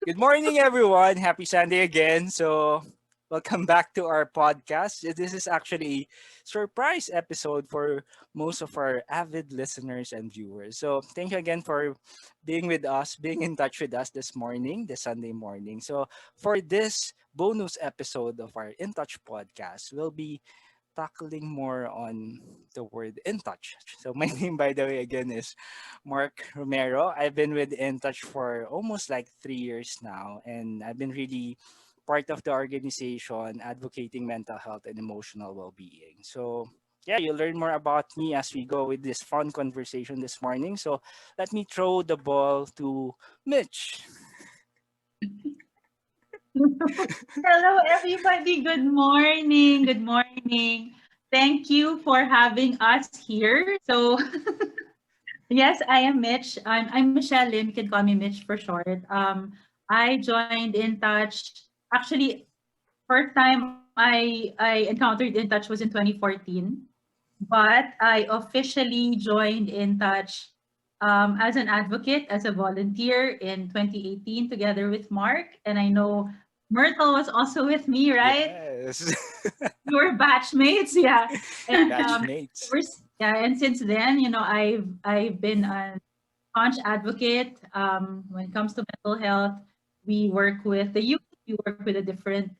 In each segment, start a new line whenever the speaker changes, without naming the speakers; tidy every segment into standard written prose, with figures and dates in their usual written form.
Good morning, everyone. Happy Sunday again. Welcome back to our podcast. This is actually a surprise episode for most of our avid listeners and viewers. So, thank you again for being with us, being in touch with us this morning, this Sunday morning. So, for this bonus episode of our In Touch podcast, we'll be tackling more on the word In Touch. So my name, by the way, again is Mark Romero. I've been with In Touch for almost like 3 years now, and I've been really part of the organization advocating mental health and emotional well-being. So yeah, you'll learn more about me as we go with this fun conversation this morning. So let me throw the ball to Mitch.
Hello, everybody. Good morning. Good morning. Thank you for having us here. Yes, I am Mitch. I'm Michelle Lim. You can call me Mitch for short. I joined In Touch. Actually, first time I encountered In Touch was in 2014, but I officially joined In Touch as an advocate, as a volunteer in 2018 together with Mark. And I know Myrtle was also with me, right?
Yes.
We were batchmates, yeah. And
Batchmates.
yeah, and since then, I've been a staunch advocate when it comes to mental health. We work with the youth, we work with the different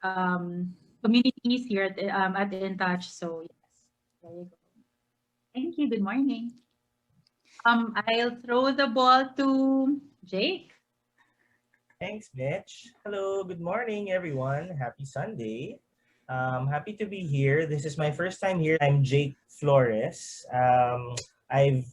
communities here at InTouch. So yes, there you go. Thank you. Good morning. I'll throw the ball to Jake.
Thanks, Mitch. Hello, good morning, everyone. Happy Sunday. Happy to be here. This is my first time here. I'm Jake Flores. I've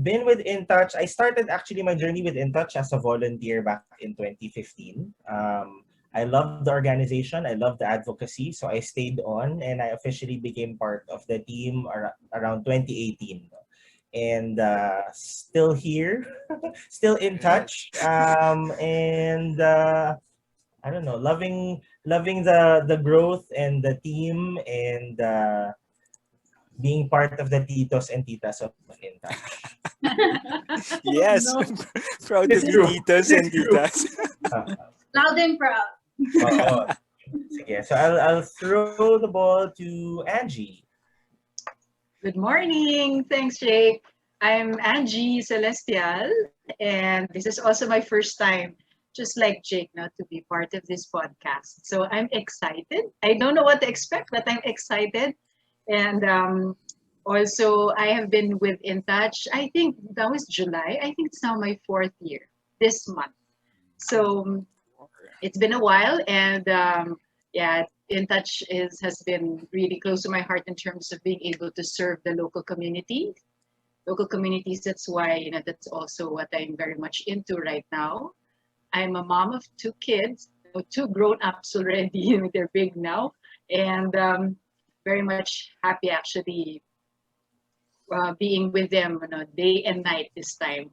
been with InTouch. I started actually my journey with InTouch as a volunteer back in 2015. I love the organization. I love the advocacy, so I stayed on and I officially became part of the team around 2018 and still here, still in touch, and I don't know, loving the growth and the team and being part of the titos and titas of In Touch.
Yes,
No.
proud to
It's
be
true.
titas and
It's true.
titas.
Uh,
Loud and proud.
Oo. Sige. So I'll throw the ball to Angie.
Good morning. Thanks, Jake. I'm Angie Celestial, and this is also my first time, just like Jake, now to be part of this podcast. So I'm excited. I don't know what to expect, but I'm excited. And also, I have been with In Touch. I think that was July. I think it's now my fourth year this month. So it's been a while, and yeah, In Touch is has been really close to my heart in terms of being able to serve the local communities. That's why that's also what I'm very much into right now. I'm a mom of two kids, two grown ups already. They're big now, and very much happy actually being with them, day and night this time.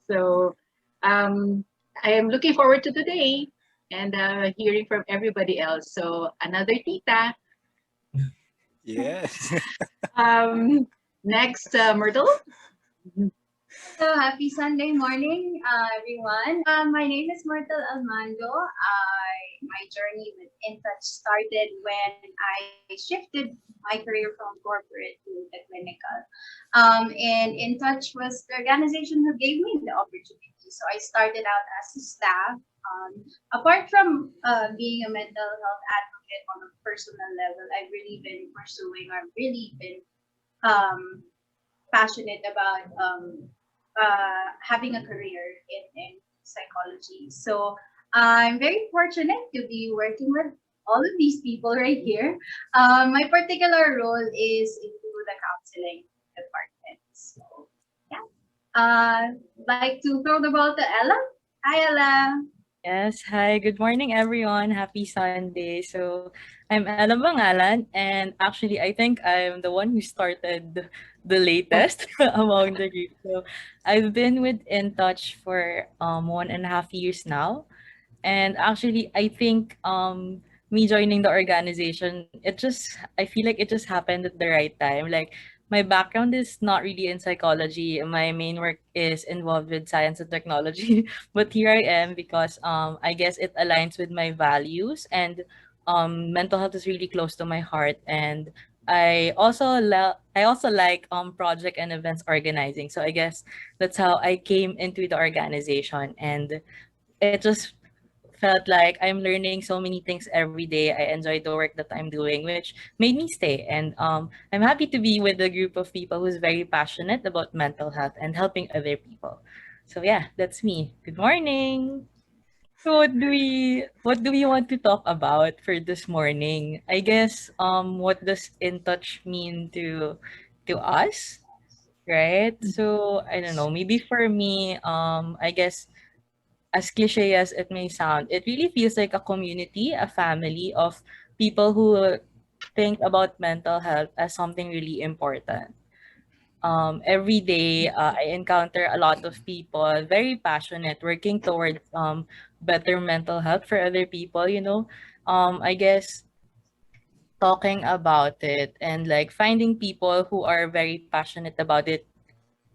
So um, I am looking forward to today and hearing from everybody else. So another tita.
Yes.
Um, next, Myrtle.
So happy Sunday morning, everyone. My name is Myrtle Almando. My journey with InTouch started when I shifted my career from corporate to the clinical. And InTouch was the organization who gave me the opportunity. So I started out as a staff. Apart from being a mental health advocate on a personal level, I've really been pursuing, I've really been um, passionate about having a career in psychology. So I'm very fortunate to be working with all of these people right here. My particular role is into the counseling department. So yeah, like to throw the ball to Ella. Hi, Ella.
Yes, hi, good morning everyone. Happy Sunday. So, I'm Ella Bangalan, and actually I think I'm the one who started the latest among the group. So, I've been with In Touch for 1.5 years now. And actually I think me joining the organization, I feel like it just happened at the right time. Like my background is not really in psychology. My main work is involved with science and technology. But here I am because I guess it aligns with my values, and mental health is really close to my heart. And I also like project and events organizing. So I guess that's how I came into the organization, and it just felt like I'm learning so many things every day. I enjoy the work that I'm doing, which made me stay. And I'm happy to be with a group of people who's very passionate about mental health and helping other people. So yeah, that's me. Good morning. So what do we want to talk about for this morning? I guess what does in touch mean to us, right? So I don't know, maybe for me, I guess as cliche as it may sound, it really feels like a community, a family of people who think about mental health as something really important. Every day, I encounter a lot of people very passionate, working towards better mental health for other people. I guess talking about it and like finding people who are very passionate about it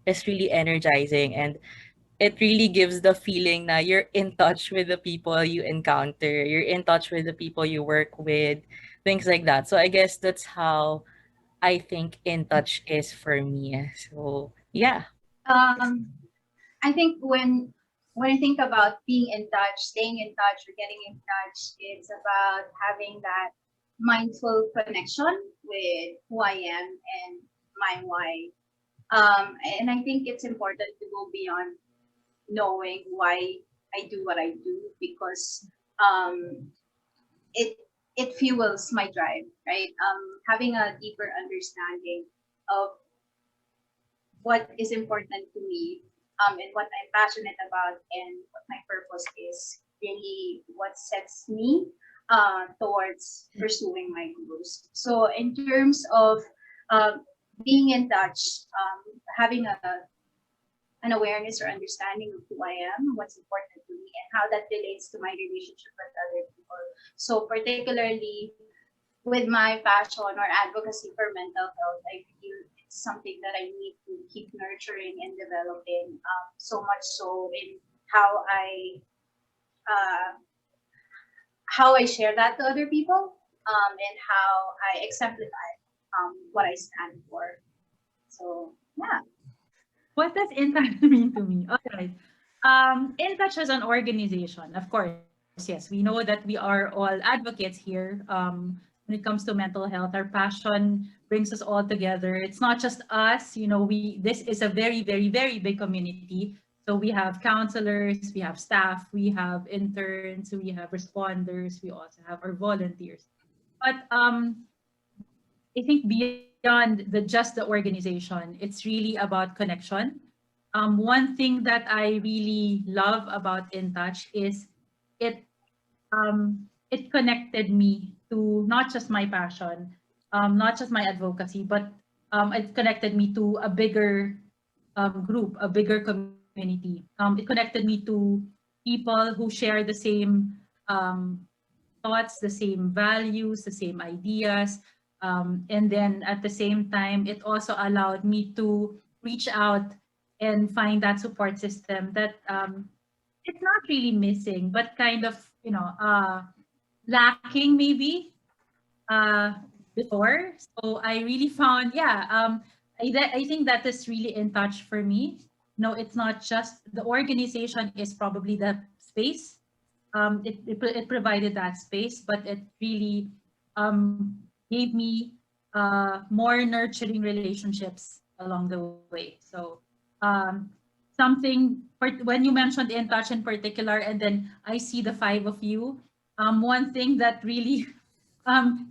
is really energizing, and it really gives the feeling that you're in touch with the people you encounter, you're in touch with the people you work with, things like that. So I guess that's how I think in touch is for me. So yeah.
Um, I think when I think about being in touch, staying in touch, or getting in touch, it's about having that mindful connection with who I am and my why. And I think it's important to go beyond knowing why I do what I do, because um, it it fuels my drive, right? Having a deeper understanding of what is important to me, and what I'm passionate about, and what my purpose is really what sets me towards pursuing my goals. So in terms of um, being in touch, having an awareness or understanding of who I am, what's important to me, and how that relates to my relationship with other people. So particularly with my passion or advocacy for mental health, I feel it's something that I need to keep nurturing and developing. So much so in how uh, I share that to other people, and how I exemplify what I stand for. So yeah.
What does InTouch mean to me? All right. InTouch as an organization, of course, yes, we know that we are all advocates here. When it comes to mental health, our passion brings us all together. It's not just us, we this is a very, very, very big community. So we have counselors, we have staff, we have interns, we have responders, we also have our volunteers. But I think beyond just the organization, it's really about connection. One thing that I really love about InTouch is it it connected me to not just my passion, not just my advocacy, but it connected me to a bigger group, a bigger community. It connected me to people who share the same thoughts, the same values, the same ideas. And then at the same time, it also allowed me to reach out and find that support system that it's not really missing, but kind of, lacking maybe uh, before. So I really found, yeah, I think that is really in touch for me. No, it's not just the organization is probably the space. It provided that space, but it really gave me more nurturing relationships along the way. So um, when you mentioned In Touch in particular, and then I see the five of you, one thing that really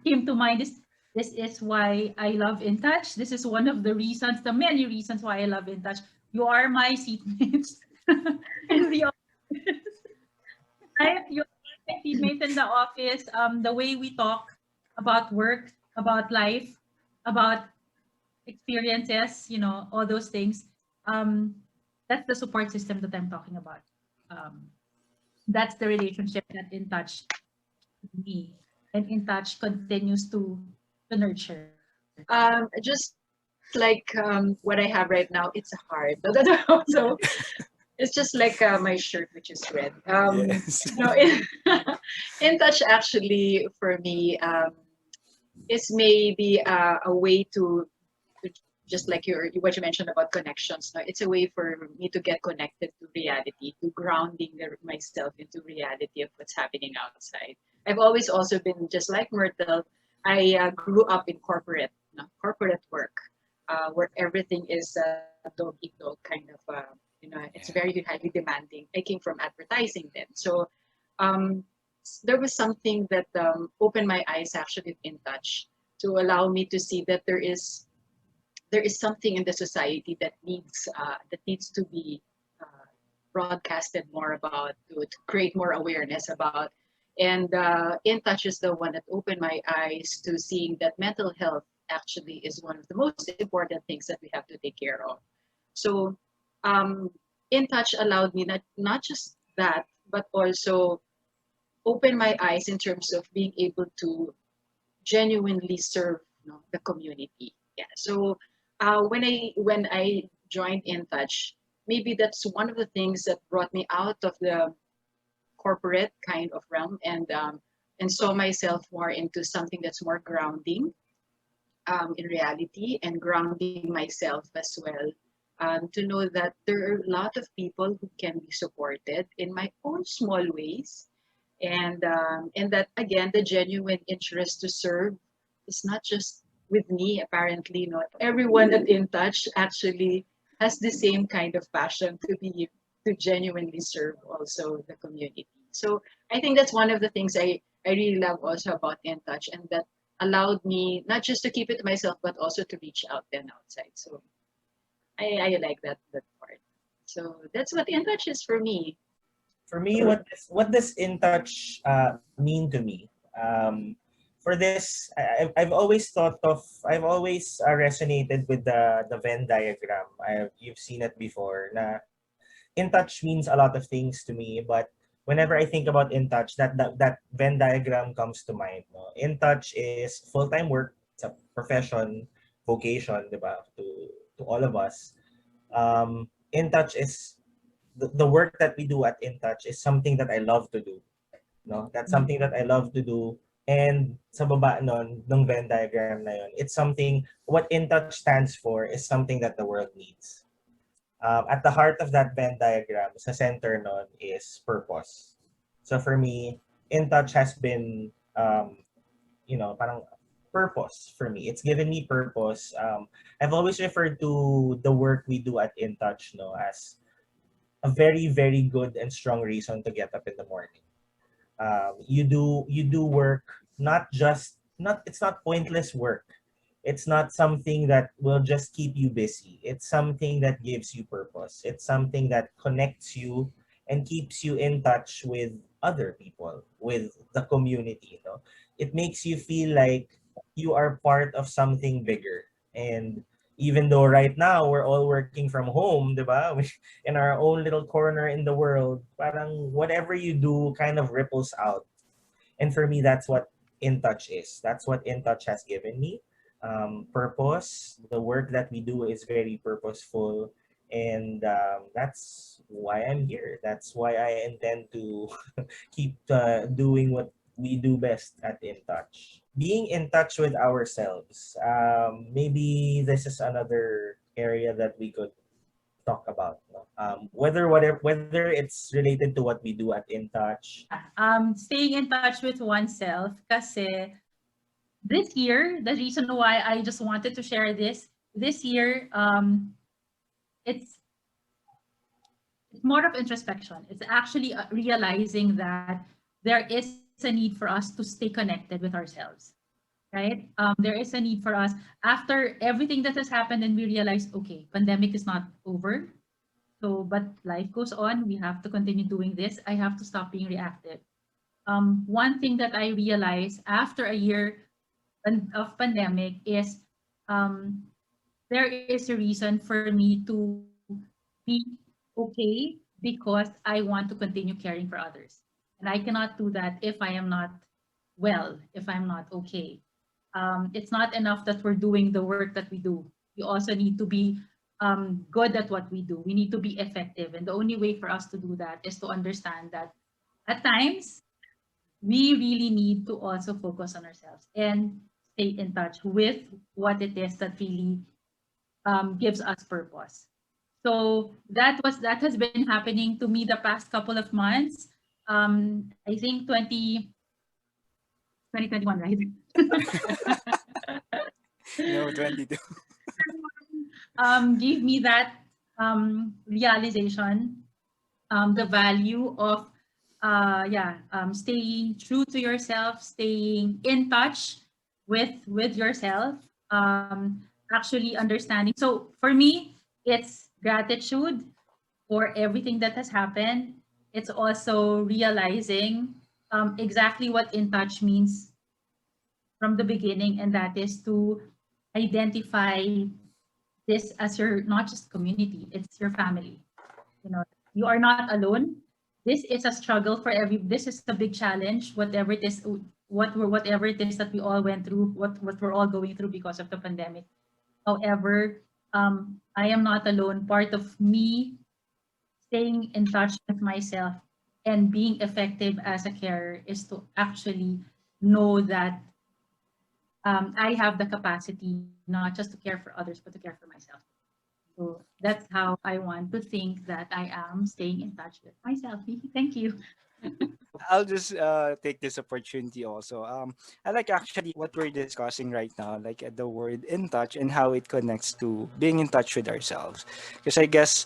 came to mind is this is why I love In Touch. This is one of the reasons, the many reasons why I love In Touch. You are my seatmates in the office. Right? You are my teammates in the office. The way we talk about work, about life, about experiences, all those things. Um, that's the support system that I'm talking about. Um, that's the relationship that In Touch me and In Touch continues to nurture.
Just like what I have right now. It's hard. But that's also it's just like my shirt, which is red.
Yes.
No, in touch actually for me is maybe a way to just like what you mentioned about connections. No, it's a way for me to get connected to reality, to grounding myself into reality of what's happening outside. I've always also been just like Myrtle. I grew up in corporate, corporate work, where everything is dog eat dog kind of. It's very highly demanding. I came from advertising then, so um, there was something that opened my eyes actually in touch to allow me to see that there is something in the society that needs to be uh, broadcasted more about to create more awareness about. And in touch is the one that opened my eyes to seeing that mental health actually is one of the most important things that we have to take care of. So um, in touch allowed me not just that, but also open my eyes in terms of being able to genuinely serve, the community. Yeah. So when I joined In Touch, maybe that's one of the things that brought me out of the corporate kind of realm and saw myself more into something that's more grounding in reality and grounding myself as well. To know that there are a lot of people who can be supported in my own small ways, and that again the genuine interest to serve is not just with me. Apparently, everyone at In Touch actually has the same kind of passion to genuinely serve also the community. So I think that's one of the things I really love also about In Touch, and that allowed me not just to keep it to myself but also to reach out and outside. So I like that part. So that's what In Touch is for me.
For me, what does in touch mean to me? For this, I've always resonated with the Venn diagram. You've seen it before. Na in touch means a lot of things to me, but whenever I think about in touch, that Venn diagram comes to mind. No? In touch is full time work. It's a profession, vocation, diba? To all of us. In touch is the work that we do at In Touch is something that I love to do. No? That's something that I love to do. And sa baba nun, nung Venn diagram na yun, it's something, what In Touch stands for is something that the world needs. At the heart of that Venn diagram, sa center nun is purpose. So for me, In Touch has been, parang purpose for me. It's given me purpose. I've always referred to the work we do at In Touch, no, as a very very good and strong reason to get up in the morning. You do work, not just not it's not pointless work. It's not something that will just keep you busy. It's something that gives you purpose. It's something that connects you and keeps you in touch with other people, with the community. It makes you feel like you are part of something bigger. And even though right now we're all working from home, 'di ba? In our own little corner in the world, parang whatever you do kind of ripples out. And for me, that's what In Touch is. That's what In Touch has given me. Purpose. The work that we do is very purposeful. And that's why I'm here. That's why I intend to keep doing what we do best at In Touch. Being in touch with ourselves. Maybe this is another area that we could talk about. No? Whether it's related to what we do at In Touch.
Staying in touch with oneself kasi this year, the reason why I just wanted to share this year, it's more of introspection. It's actually realizing that there is a need for us to stay connected with ourselves, right? There is a need for us after everything that has happened, and we realize, okay, pandemic is not over. So, but life goes on. We have to continue doing this. I have to stop being reactive. One thing that I realized after a year of pandemic is um, there is a reason for me to be okay because I want to continue caring for others. And I cannot do that if I am not well, if I'm not okay. It's not enough that we're doing the work that we do. We also need to be good at what we do. We need to be effective. And the only way for us to do that is to understand that at times we really need to also focus on ourselves and stay in touch with what it is that really gives us purpose. So that has been happening to me the past couple of months. I think 2021, right?
No, 22.
Give me that realization, the value of staying true to yourself, staying in touch with yourself, actually understanding. So for me, it's gratitude for everything that has happened. It's also realizing exactly what in touch means from the beginning, and that is to identify this as your not just community, it's your family. You know, you are not alone. This is a struggle for every. This is a big challenge. Whatever it is, whatever it is that we all went through, what we're all going through because of the pandemic. However, I am not alone. Part of me staying in touch with myself and being effective as a carer is to actually know that I have the capacity not just to care for others, but to care for myself. So that's how I want to think that I am staying in touch with myself. Thank you.
I'll just take this opportunity also. I like actually what we're discussing right now, like the word in touch and how it connects to being in touch with ourselves. Because I guess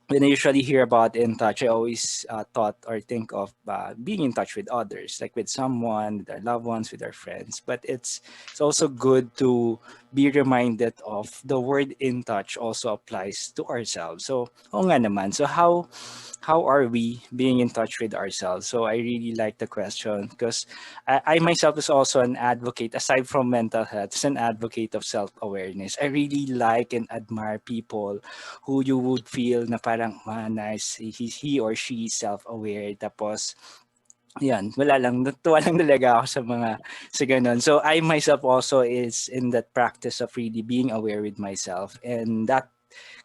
when I usually hear about in touch, I always thought or think of being in touch with others, like with someone, with our loved ones, with our friends. But it's also good to be reminded of the word in touch also applies to ourselves. So, oo nga naman. So how are we being in touch with ourselves? So I really like the question because I myself is also an advocate, aside from mental health, is an advocate of self-awareness. I really like and admire people who you would feel na parang, nice, he or she is self-aware. Tapos, yan, wala lang, natuwa lang talaga ako sa ganun. So I myself also is in that practice of really being aware with myself. And that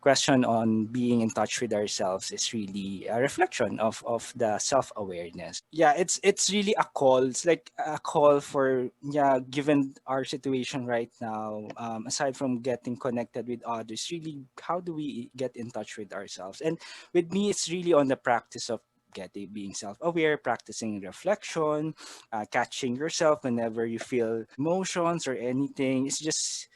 question on being in touch with ourselves is really a reflection of the self-awareness. Yeah, it's really a call. It's like a call for, yeah, given our situation right now, aside from getting connected with others, really how do we get in touch with ourselves? And with me, it's really on the practice of getting being self-aware, practicing reflection, catching yourself whenever you feel emotions or anything. It's just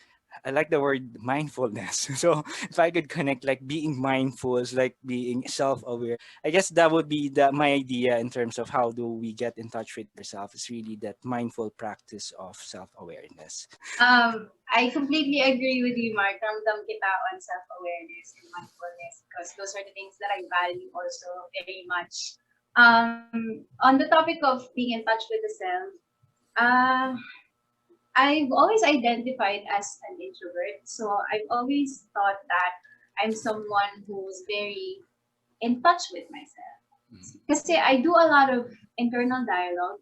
I like the word mindfulness. So if I could connect like being mindful is like being self-aware. I guess that would be my idea in terms of how do we get in touch with ourselves. Is really that mindful practice of self-awareness.
I completely agree with you, Mark. Ramdam kita on self-awareness and mindfulness because those are the things that I value also very much. On the topic of being in touch with the self, uh, I've always identified as an introvert, so I've always thought that I'm someone who's very in touch with myself. Kasi I do a lot of internal dialogue,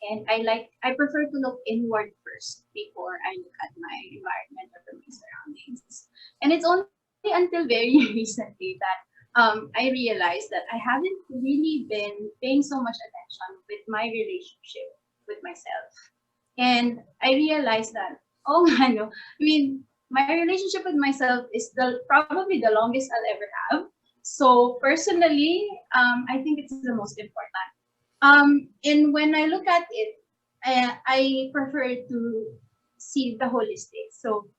and I prefer to look inward first before I look at my environment or my surroundings. And it's only until very recently that I realized that I haven't really been paying so much attention with my relationship with myself. And I realized that, oh, no, I mean, my relationship with myself is probably the longest I'll ever have. So personally, I think it's the most important. And when I look at it, I prefer to see the holistic. So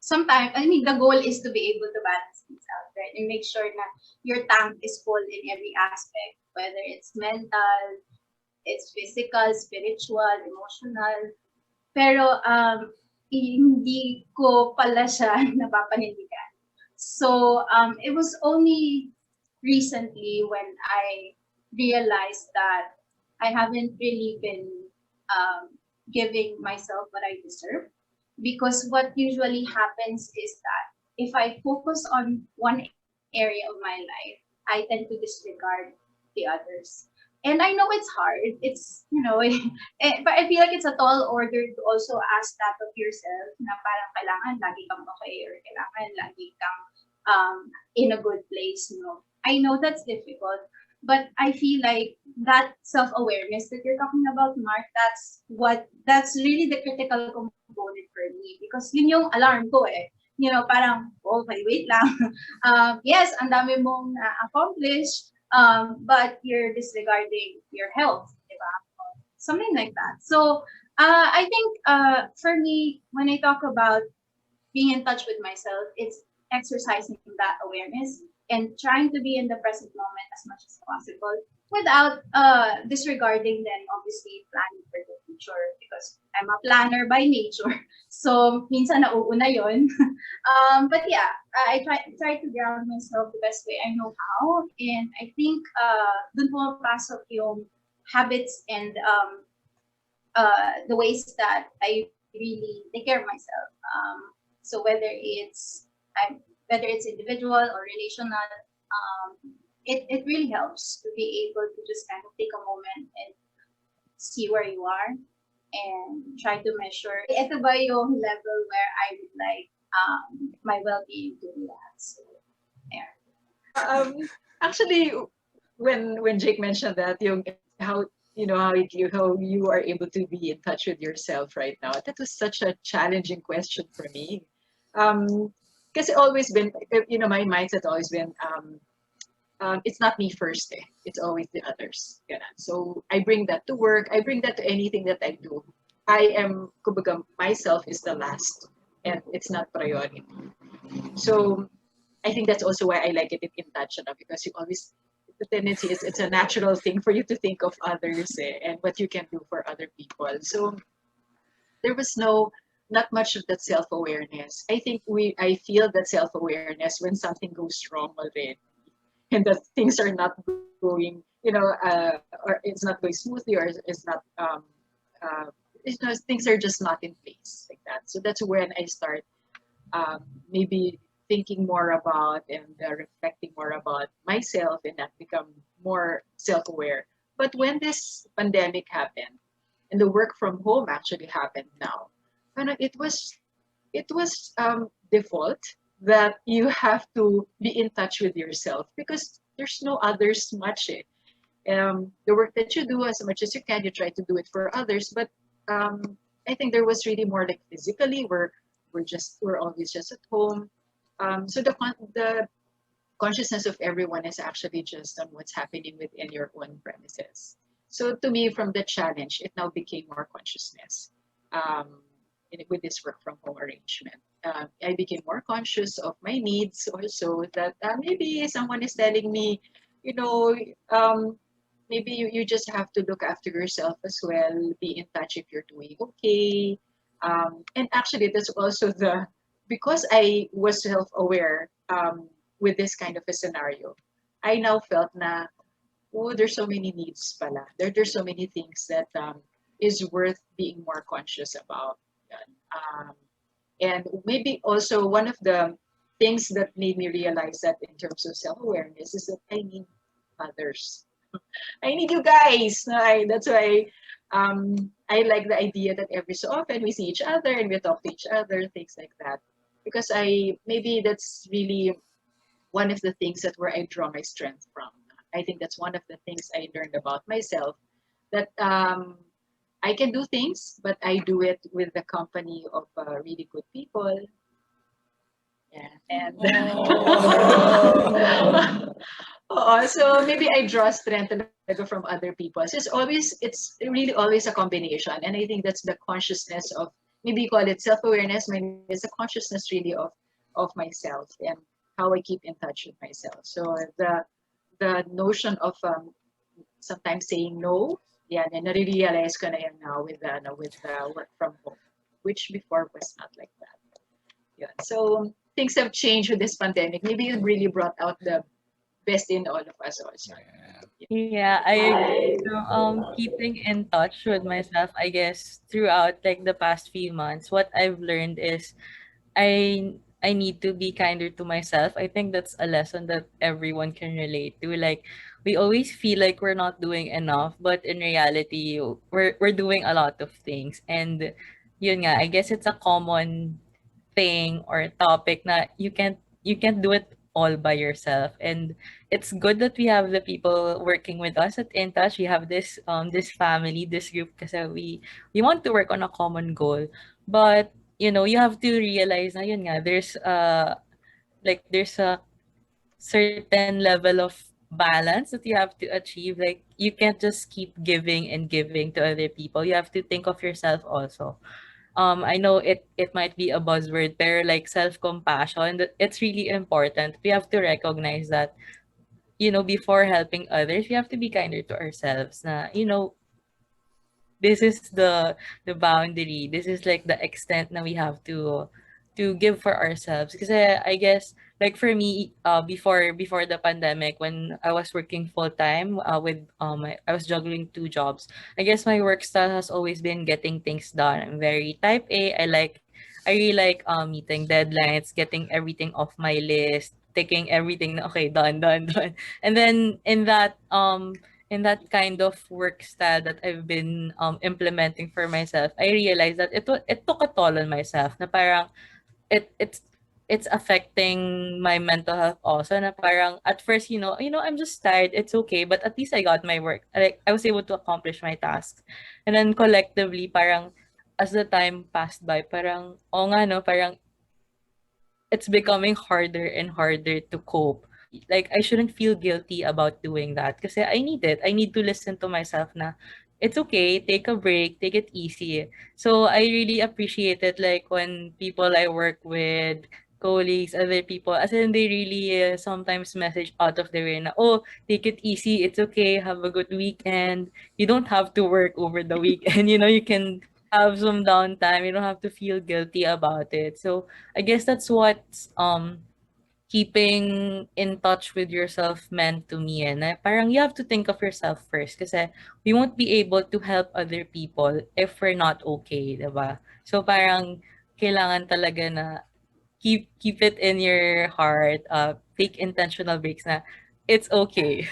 sometimes, I mean, the goal is to be able to balance things out, right? And make sure that your tank is full in every aspect, whether it's mental, it's physical, spiritual, emotional. Pero hindi ko pala siya napapanindigan. So it was only recently when I realized that I haven't really been giving myself what I deserve. Because what usually happens is that if I focus on one area of my life, I tend to disregard the others. And I know it's hard. It's, but I feel like it's a tall order to also ask that of yourself na parang kailangan lagi kang okay or kailangan lagi kang in a good place, I know that's difficult, but I feel like that self-awareness that you're talking about, Mark, that's really the critical component for me because yun yung alarm ko eh. Parang, okay, wait lang. Yes, ang dami mong accomplish, but you're disregarding your health, diba? Something like that. So, I think for me, when I talk about being in touch with myself, it's exercising that awareness and trying to be in the present moment as much as possible without disregarding then obviously planning for the future because I'm a planner by nature. So minsan nauuna yon. But yeah, I try to ground myself the best way I know how, and I think dun pumapasok yung habits and the ways that I really take care of myself. So whether it's individual or relational, it really helps to be able to just kind of take a moment and see where you are and try to measure ito ba yung level where I would like my well-being to be at. So, there.
Um, Actually, when Jake mentioned that, how how you are able to be in touch with yourself right now, that was such a challenging question for me. Um, because it always been, my mindset always been, it's not me first, eh. It's always the others. Ganun. So I bring that to work. I bring that to anything that I do. Kumbaga, myself is the last, and it's not priority. So I think that's also why I like it in touch, because you always, the tendency is it's a natural thing for you to think of others, and what you can do for other people. So there was not much of that self-awareness. I feel that self-awareness when something goes wrong already, and that things are not going, or it's not going smoothly, or it's not, uh, things are just not in place like that. So that's when I start, maybe thinking more about and reflecting more about myself, and that become more self-aware. But when this pandemic happened and the work from home actually happened now, it was default that you have to be in touch with yourself because there's no others much. Eh. The work that you do, as much as you can, you try to do it for others. But um, I think there was really more like physically, we're always just at home. So the consciousness of everyone is actually just on what's happening within your own premises. So to me, from the challenge, it now became more consciousness, um, with this work from home arrangement. I became more conscious of my needs also, that maybe someone is telling me, you know, um, maybe you just have to look after yourself as well, be in touch if you're doing okay. And actually, that's also because I was self-aware, with this kind of a scenario, I now felt na, oh, there's so many needs pala. There's so many things that, is worth being more conscious about. Yan. And maybe also one of the things that made me realize that in terms of self-awareness is that I need others. I need you guys. That's why, I like the idea that every so often we see each other and we talk to each other, things like that. Because maybe that's really one of the things that where I draw my strength from. I think that's one of the things I learned about myself, that, I can do things, but I do it with the company of really good people. Yeah, and
Oh.
so maybe I draw strength talaga from other people. So it's really always a combination, and I think that's the consciousness of, maybe you call it self-awareness, maybe it's a consciousness really of myself and how I keep in touch with myself. So the notion of, sometimes saying no, yeah, and na-realize ko na yan now with work from home, which before was not like that. Yeah. So things have changed with this pandemic. Maybe it really brought out the best in all of us also.
Yeah.
Yeah, I agree. So, keeping in touch with myself, I guess, throughout like the past few months, what I've learned is I I need to be kinder to myself. I think that's a lesson that everyone can relate to. Like we always feel like we're not doing enough, but in reality, we're doing a lot of things. And yun nga, I guess it's a common thing or topic na you can't do it all by yourself. And it's good that we have the people working with us at InTouch. We have this family, this group, kasi we want to work on a common goal. But you have to realize na yun nga, there's a certain level of balance that you have to achieve. Like you can't just keep giving and giving to other people. You have to think of yourself also. I know it might be a buzzword, but like self-compassion, it's really important. We have to recognize that, before helping others, we have to be kinder to ourselves. Na, this is the boundary. This is like the extent that we have to give for ourselves. Because I guess like for me, before the pandemic, when I was working full time with I was juggling two jobs. I guess my work style has always been getting things done. I'm very type A. I really like meeting deadlines, getting everything off my list, taking everything na, okay, done, done, done. And then in that kind of work style that I've been implementing for myself, I realized that it took a toll on myself. Na parang it it's it's affecting my mental health also. Na parang at first, I'm just tired. It's okay, but at least I got my work. Like I was able to accomplish my tasks, and then collectively, parang as the time passed by, parang oh nga no, parang it's becoming harder and harder to cope. Like I shouldn't feel guilty about doing that because I need it. I need to listen to myself na it's okay, take a break, take it easy. So I really appreciate it like when people I work with, colleagues, other people, as in they really sometimes message out of their way na, oh, take it easy, it's okay, have a good weekend. You don't have to work over the weekend, you can have some downtime. You don't have to feel guilty about it. So I guess that's what's keeping in touch with yourself meant to me. And parang you have to think of yourself first kasi we won't be able to help other people if we're not okay, diba? So parang kailangan talaga na keep it in your heart. Take intentional breaks na it's okay.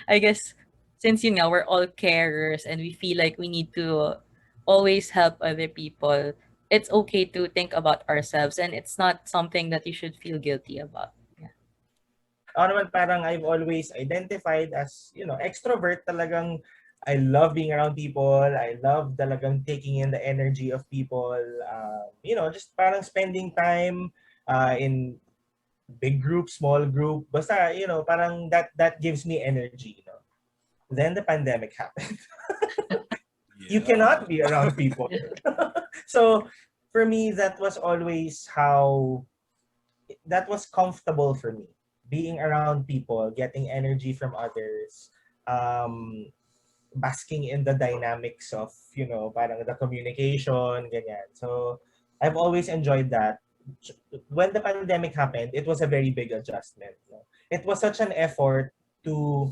I guess since we're all carers and we feel like we need to always help other people, it's okay to think about ourselves and it's not something that you should feel guilty about. Yeah.
Ako naman parang I've always identified as, extrovert talagang. I love being around people. I love talagang taking in the energy of people. Just parang spending time in big group, small group. Basta, parang that gives me energy. Then the pandemic happened. You cannot be around people. So for me, that was always that was comfortable for me. Being around people, getting energy from others, um, basking in the dynamics of, parang the communication, ganyan. So I've always enjoyed that. When the pandemic happened, it was a very big adjustment. No? It was such an effort to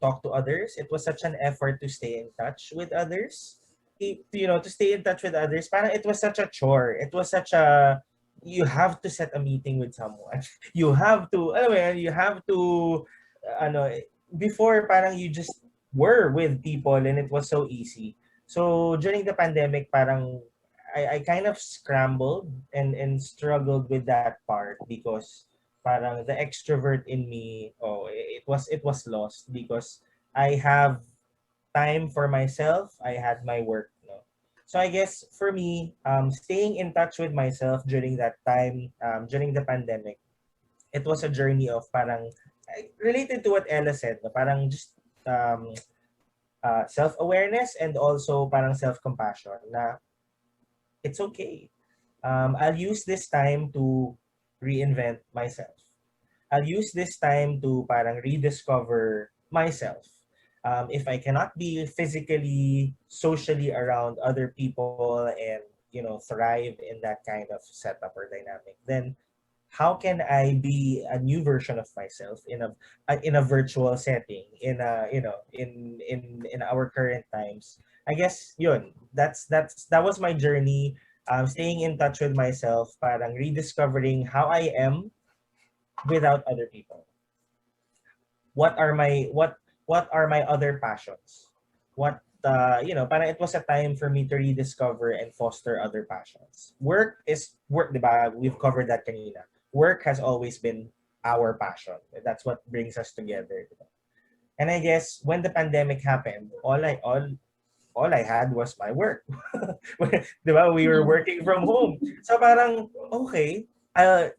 talk to others. It was such an effort to stay in touch with others. To stay in touch with others, parang it was such a chore. It was such a you have to set a meeting with someone. You have to, alam mo yan, you have to, ano, before parang you just were with people and it was so easy. So during the pandemic, parang I kind of scrambled and struggled with that part because parang the extrovert in me, it was lost because I have time for myself. I had my work. No? So I guess for me, staying in touch with myself during that time, during the pandemic, it was a journey of parang related to what Ella said. No? Parang just self-awareness and also parang self-compassion. Na it's okay. I'll use this time to reinvent myself. I'll use this time to parang rediscover myself. If I cannot be physically, socially around other people and thrive in that kind of setup or dynamic, then how can I be a new version of myself in a virtual setting in our current times? I guess that was my journey staying in touch with myself, parang rediscovering how I am without other people. What are my what are my other passions? What parang it was a time for me to rediscover and foster other passions. Work is work, diba? We've covered that kanina. Work has always been our passion. That's what brings us together. Diba? And I guess when the pandemic happened, all I had was my work. Diba? We were working from home. So parang, okay,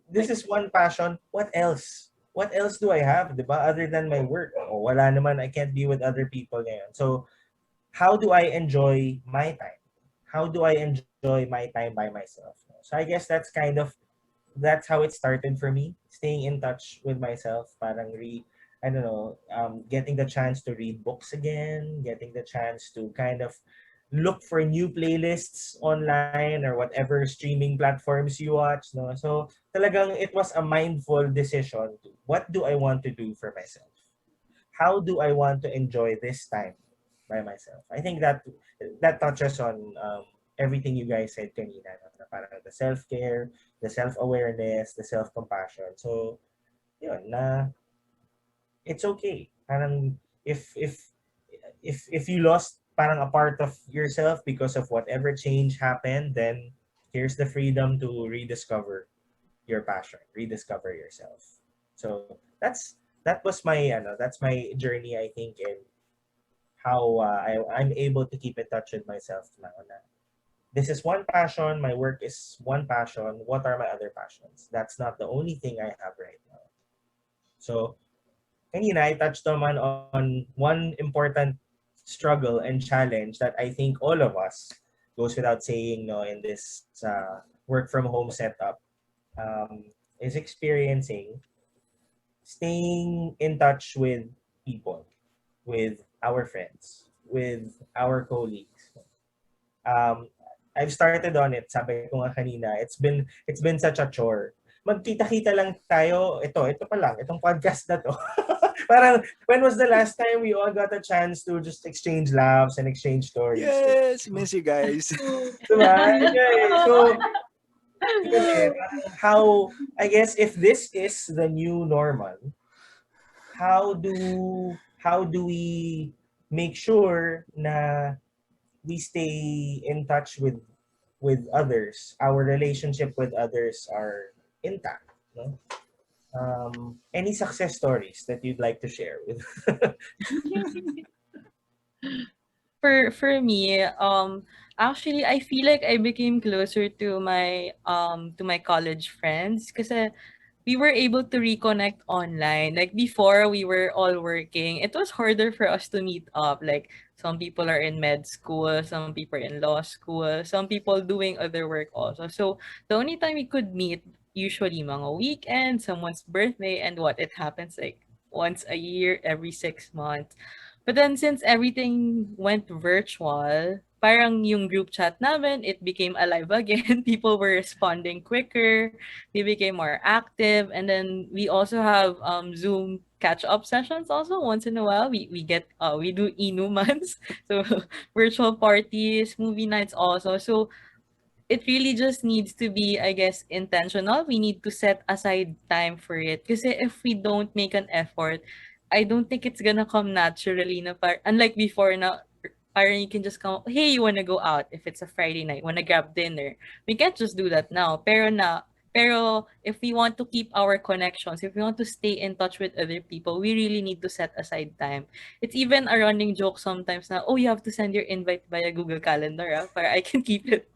this is one passion. What else? What else do I have, diba? Other than my work? Oh, wala naman. I can't be with other people ngayon. So how do I enjoy my time? How do I enjoy my time by myself? So I guess that's how it started for me, staying in touch with myself, parang I don't know, getting the chance to read books again, getting the chance to kind of look for new playlists online or whatever streaming platforms you watch, no? So talagang it was a mindful decision to what do I want to do for myself? How do I want to enjoy this time by myself? I think that touches on everything you guys said kanina, no? Na parang the self-care, the self-awareness, the self-compassion. So, yun, na it's okay. Parang if you lost parang a part of yourself because of whatever change happened, then here's the freedom to rediscover your passion, rediscover yourself. So that was my that's my journey, I think, in how I'm able to keep in touch with myself now. Na this is one passion, my work is one passion. What are my other passions? That's not the only thing I have right now. So kanina I touched naman on one important struggle and challenge that I think all of us, goes without saying, no, in this work from home setup, is experiencing staying in touch with people, with our friends, with our colleagues. Um, I've started on it, sabi ko nga kanina, it's been such a chore. Magkita-kita lang tayo, ito pa lang, itong podcast na to. Parang, when was the last time we all got a chance to just exchange laughs and exchange stories?
Yes, miss you guys.
Diba? Yeah, so, yun eh, parang how, I guess if this is the new normal, how do we make sure na we stay in touch with others, our relationship with others are intact, no? Any success stories that you'd like to share with?
For me, actually I feel like I became closer to my college friends kasi we were able to reconnect online. Like before we were all working, it was harder for us to meet up. Like some people are in med school, some people are in law school, some people doing other work also. So the only time we could meet usually mga weekend, someone's birthday, and what it happens like once a year, every 6 months. But then since everything went virtual, parang yung group chat namin, it became alive again. People were responding quicker. They became more active. And then we also have Zoom catch-up sessions also once in a while. We do inumans. So virtual parties, movie nights also. So it really just needs to be, I guess, intentional. We need to set aside time for it. Because if we don't make an effort, I don't think it's gonna come naturally. Unlike before na parang you can just come, hey, you wanna go out if it's a Friday night, wanna grab dinner. We can't just do that now. Pero if we want to keep our connections, if we want to stay in touch with other people, we really need to set aside time. It's even a running joke sometimes na, oh, you have to send your invite via Google Calendar, para I can keep it.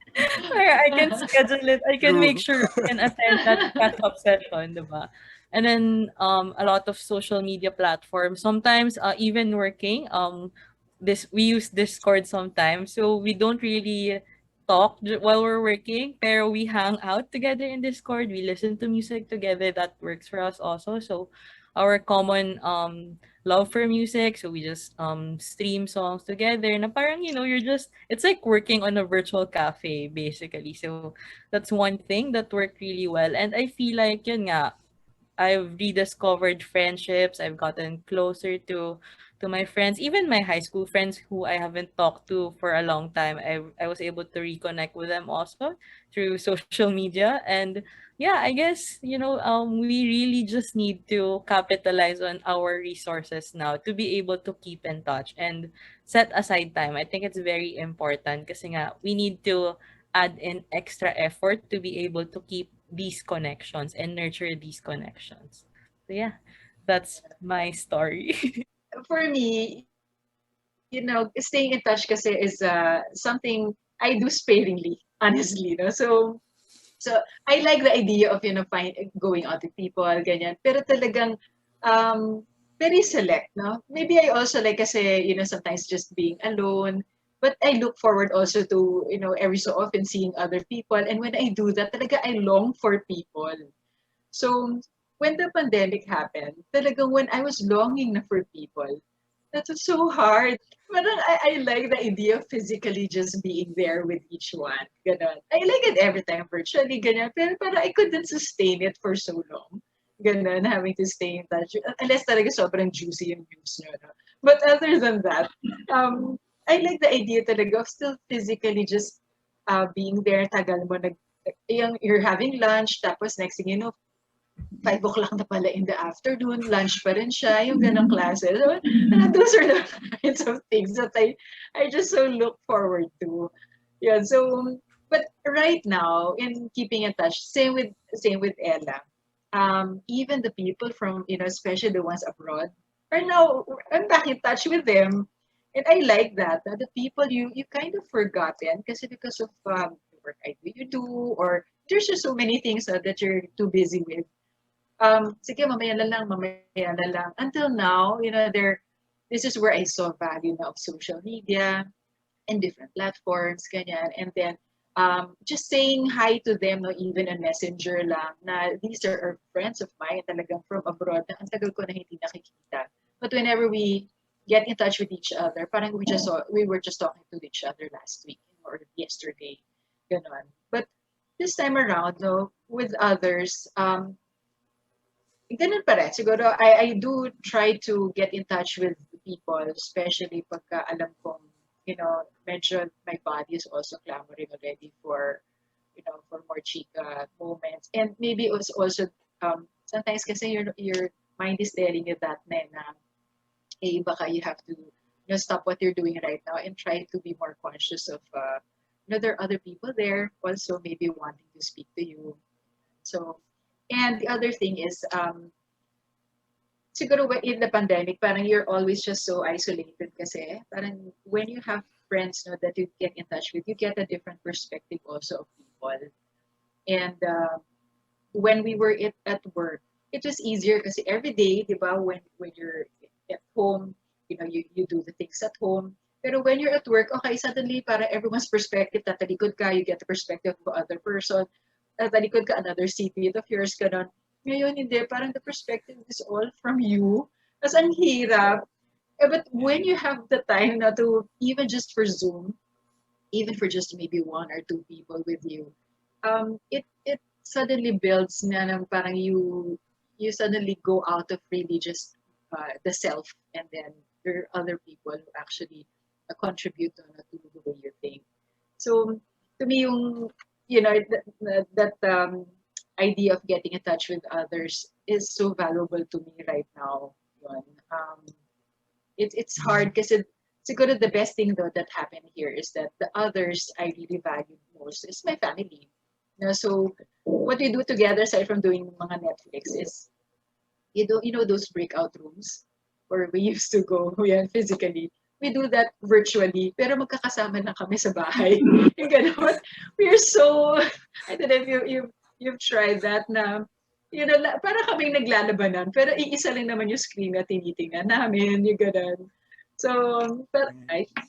Para I can schedule it. I can make
True.
sure I can attend that catch-up session, diba? And then a lot of social media platforms. Sometimes even working, this we use Discord sometimes. So we don't really talk while we're working, pero we hang out together in Discord. We listen to music together. That works for us also. So our common love for music, so we just stream songs together. Na parang you're just it's like working on a virtual cafe basically. So that's one thing that worked really well. And I feel like yun nga, I've rediscovered friendships. I've gotten closer to my friends, even my high school friends who I haven't talked to for a long time. I was able to reconnect with them also through social media. And yeah, I guess, we really just need to capitalize on our resources now to be able to keep in touch and set aside time. I think it's very important kasi nga we need to add in extra effort to be able to keep these connections and nurture these connections. So yeah, that's my story.
For me, staying in touch kasi is something I do sparingly, honestly. No? So I like the idea of, going out with people, ganyan. Pero talagang very select, no? Maybe I also like kasi, sometimes just being alone. But I look forward also to, every so often seeing other people. And when I do that, talaga I long for people. So when the pandemic happened, talagang when I was longing na for people, that was so hard. But I like the idea of physically just being there with each one. Ganon. I like it every time virtually, ganyan. Pero I couldn't sustain it for so long. Ganon, having to stay in touch. Unless talaga sobrang juicy yung news nyo. No? But other than that, I like the idea talaga of still physically just being there. Tagal mo, you're having lunch, tapos next thing you know, 5 o'clock na pala in the afternoon, lunch pa rin siya, yung ganong klase. So, those are the kinds of things that I just so look forward to. Yeah, so, but right now, in keeping in touch, same with Ella. Even the people from, especially the ones abroad, are now, I'm back in touch with them. And I like that. The people you kind of forgotten because of the work you do, or there's just so many things that you're too busy with. Sige, mamaya na lang. Until now, this is where I saw value now of social media and different platforms, ganyan. And then, just saying hi to them, no, even on Messenger lang, na these are friends of mine talagang from abroad na ang tagal ko na hindi nakikita. But whenever we get in touch with each other, parang we were just talking to each other last week or yesterday, ganon. But this time around, no, with others, ganun pa rin. Siguro, I do try to get in touch with people, especially pagka alam kong, medyo my body is also clamoring already for more chika moments. And maybe it was also, sometimes kasi your mind is telling you that na, hey, baka you have to, stop what you're doing right now and try to be more conscious of, there are other people there also maybe wanting to speak to you. So, and the other thing is, siguro in the pandemic, parang you're always just so isolated kasi. Parang when you have friends, no, that you get in touch with, you get a different perspective also of people. And when we were at work, it was easier kasi every day, di ba, when you're at home, you do the things at home. Pero when you're at work, okay, suddenly para everyone's perspective, tatalikod ka, you get the perspective of the other person. Talikod ka, another seatmate of yours, ganon. Ngayon, hindi. Parang the perspective is all from you. Tapos ang hirap. But when you have the time na to, even just for Zoom, even for just maybe one or two people with you, it suddenly builds na parang you suddenly go out of really just the self, and then there are other people who actually contribute to the way you think. So, to me, that idea of getting in touch with others is so valuable to me right now. Yun. It's hard kasi siguro the best thing though that happened here is that the others I really value most is my family. So what we do together aside from doing mga Netflix is those breakout rooms where we used to go physically. We do that virtually, pero magkakasama na kami sa bahay. Yung ganon. We're so, I don't know if you've tried that na, para kaming naglalabanan, pero iisa lang naman yung screen na tinitingnan namin, yung ganon. So,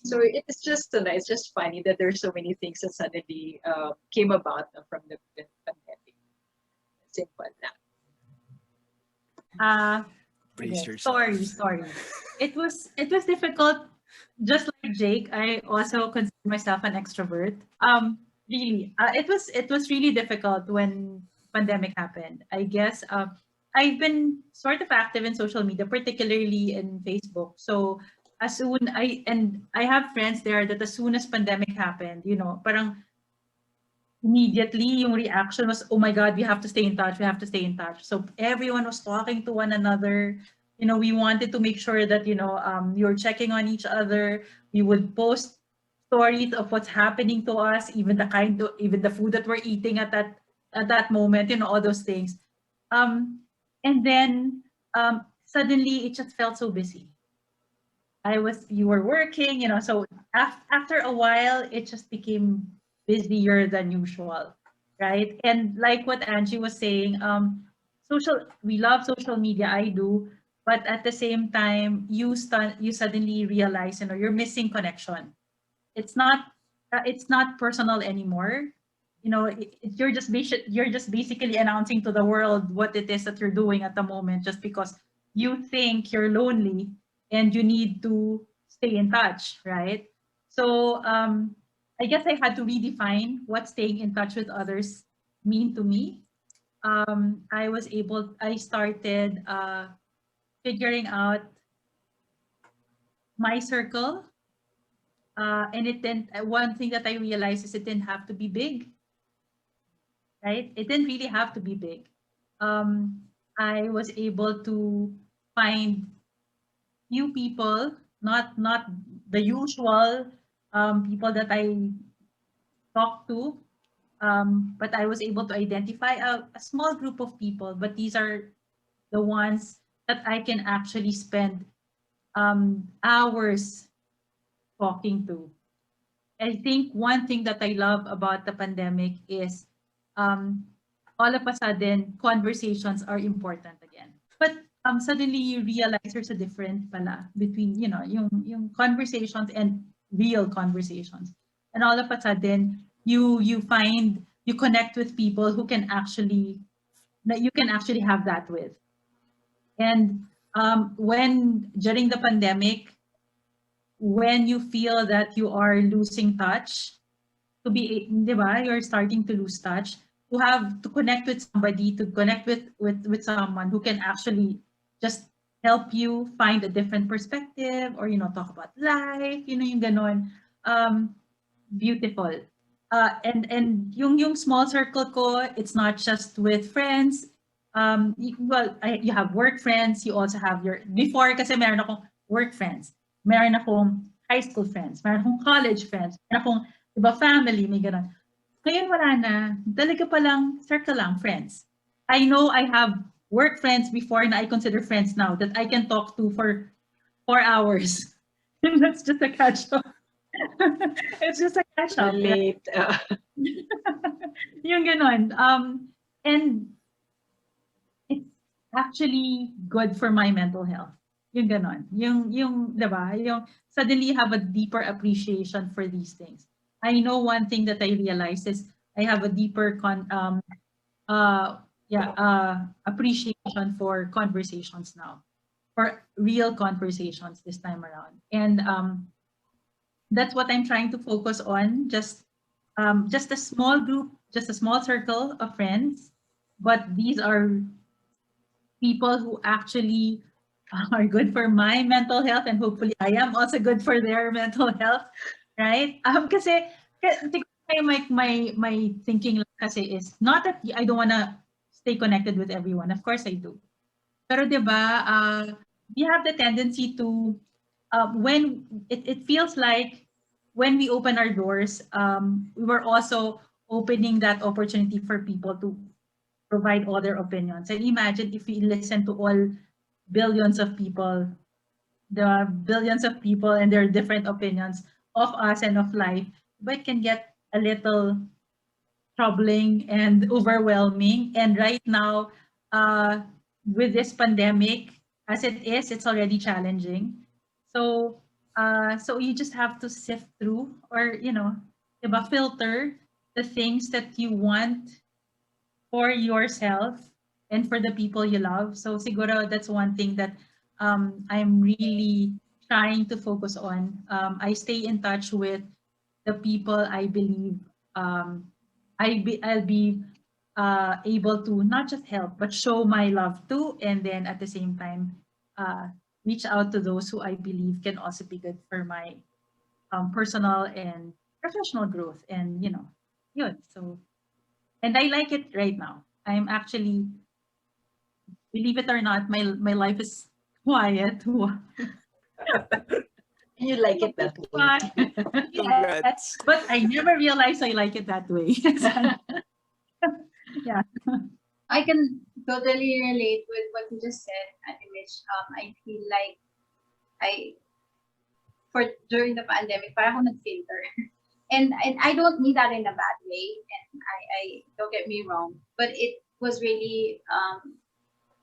so it's just nice, it's just funny that there's so many things that suddenly came about from the pandemic. Simple lang.
Brace yourself.
Story. It was difficult. Just like Jake, I also consider myself an extrovert. Really, it was really difficult when pandemic happened. I guess I've been sort of active in social media, particularly in Facebook. So as soon I have friends there that as soon as pandemic happened, parang immediately yung reaction was, oh my God, we have to stay in touch. We have to stay in touch. So everyone was talking to one another. We wanted to make sure that, you're checking on each other. We would post stories of what's happening to us, even the food that we're eating at that moment, all those things. Um, and then suddenly it just felt so busy. You were working, so after a while, it just became busier than usual, right? And like what Angie was saying, we love social media, I do, but at the same time, you suddenly realize, you're missing connection. It's not personal anymore. You're just basically announcing to the world what it is that you're doing at the moment, just because you think you're lonely and you need to stay in touch, right? So I guess I had to redefine what staying in touch with others mean to me. I started figuring out my circle. And it didn't. One thing that I realized is it didn't have to be big, right? It didn't really have to be big. Um, I was able to find few people, not the usual people that I talk to, but I was able to identify a small group of people. But these are the ones that I can actually spend hours talking to. I think one thing that I love about the pandemic is um, all of a sudden conversations are important again. But suddenly you realize there's a difference pala between yung conversations and real conversations. And all of a sudden you connect with people who can actually that you can actually have that with. And when during the pandemic, when you feel that you are losing touch, di ba, you're starting to lose touch, to have to connect with somebody, to connect with someone who can actually just help you find a different perspective, or talk about life, yung ganon. Beautiful. And yung small circle ko, it's not just with friends. You have work friends, you also have before kasi meron akong work friends, meron akong high school friends, meron akong college friends, meron akong, iba, family, may ganun. Ngayon wala na, talaga palang circle lang, friends. I know I have work friends before na I consider friends now that I can talk to for 4 hours. And that's just a catch up. It's just a catch up. Right?
Relate.
Yung ganon. And it's actually good for my mental health. Yung ganon. Yung, diba? Yung suddenly you have a deeper appreciation for these things. I know one thing that I realized is I have a deeper appreciation for conversations now, for real conversations this time around. And that's what I'm trying to focus on. Just a small group, just a small circle of friends, but these are people who actually are good for my mental health, and hopefully I am also good for their mental health, right? Kasi my thinking lang kasi is not that I don't wanna stay connected with everyone. Of course I do. Pero 'di ba, we have the tendency to when it feels like when we open our doors, we were also opening that opportunity for people to provide all their opinions. And imagine if we listen to all billions of people, the billions of people and their different opinions of us and of life, but it can get a little troubling and overwhelming. And right now, with this pandemic, as it is, it's already challenging. So you just have to sift through, or diba, filter the things that you want for yourself and for the people you love. So siguro that's one thing that I'm really trying to focus on. I stay in touch with the people I believe I'll be able to not just help but show my love too, and then at the same time uh, reach out to those who I believe can also be good for my personal and professional growth. And yun. So, and I like it right now. I'm actually, believe it or not, my life is quiet.
You like it that way.
Yes,
Congrats.
but I never realized I like it that way. Yeah.
I can totally relate with what you just said, Ate Mitch. I feel like I for during the pandemic, parang ako nag-filter. And I don't mean that in a bad way. And I don't get me wrong, but it was really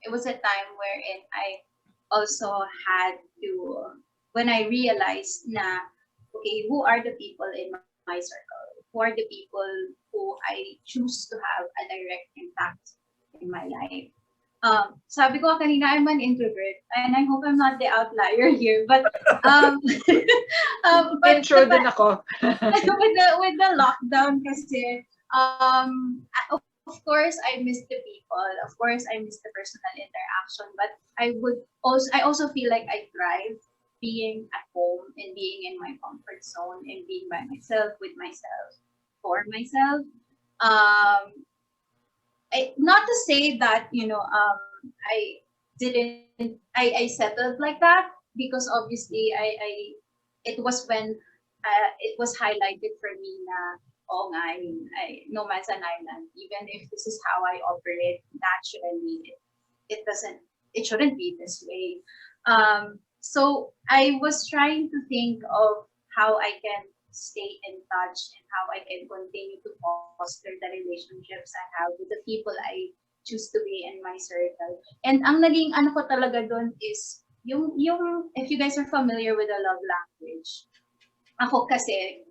it was a time wherein I also had to when I realized na okay, who are the people in my circle? Who are the people who I choose to have a direct impact in my life? Sabi ko kanina, I'm an introvert, and I hope I'm not the outlier here. But but
Intro din ako.
with the lockdown kasi of course I miss the people, of course I miss the personal interaction, but I also feel like I thrive being at home and being in my comfort zone and being by myself, with myself, for myself. Not to say that I I settled like that, because obviously I it was when it was highlighted for me na oh nga, no man's an island. Even if this is how I operate naturally, it doesn't, it shouldn't be this way. So I was trying to think of how I can stay in touch and how I can continue to foster the relationships I have with the people I choose to be in my circle. And ang naging ano ko talaga doon is yung if you guys are familiar with the love language. Ako kasi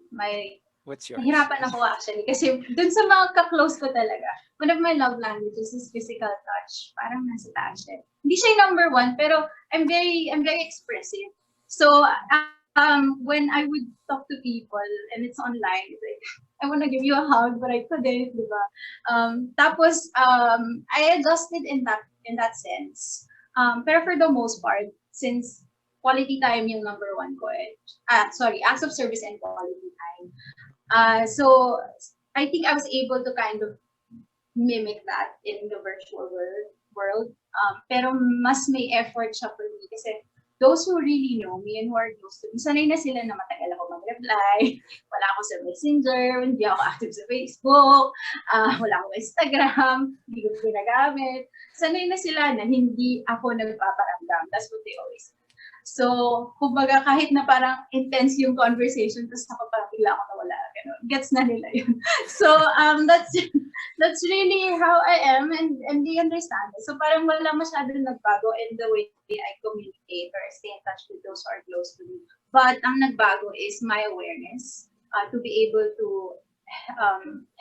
What's yours?
nahirapan ako actually kasi dun sa mga ka-close ko talaga, one of my love languages is physical touch. Parang nasa taas siya. Hindi siya yung number one, pero I'm very expressive. So, when I would talk to people and it's online, it's like, I want to give you a hug, but I couldn't, di ba? I adjusted in that sense. Pero for the most part, since quality time yung number one ko sorry, acts of service and quality time. So I think I was able to kind of mimic that in the virtual world. Pero mas may effort siya for me kasi those who really know me and who are close to me, sanay na sila na matagal ako mag-reply. Wala ako sa Messenger, hindi ako active sa Facebook, wala akong Instagram, hindi ko ginagamit. Sanay na sila na hindi ako nagpaparamdam. That's what they always say. So, kumbaga kahit na parang intense yung conversation, tapos ako parang bigla ako nawala. Ganun. Gets na nila yun. So, that's really how I am and they understand it. So, parang wala masyadong nagbago in the way I communicate or stay in touch with those who are close to me. But ang nagbago is my awareness to be able to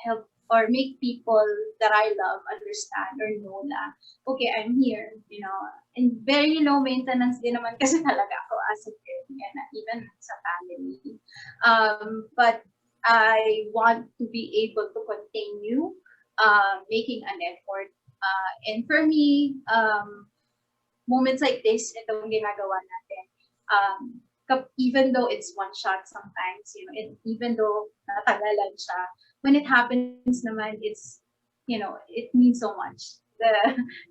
help or make people that I love understand or know na, okay, I'm here, and very low maintenance din naman kasi talaga ako as a kid, and even sa family. But I want to be able to continue making an effort. And for me, moments like this, itong ginagawa natin, even though it's one shot sometimes, even though natagalan siya, when it happens naman, it means so much. The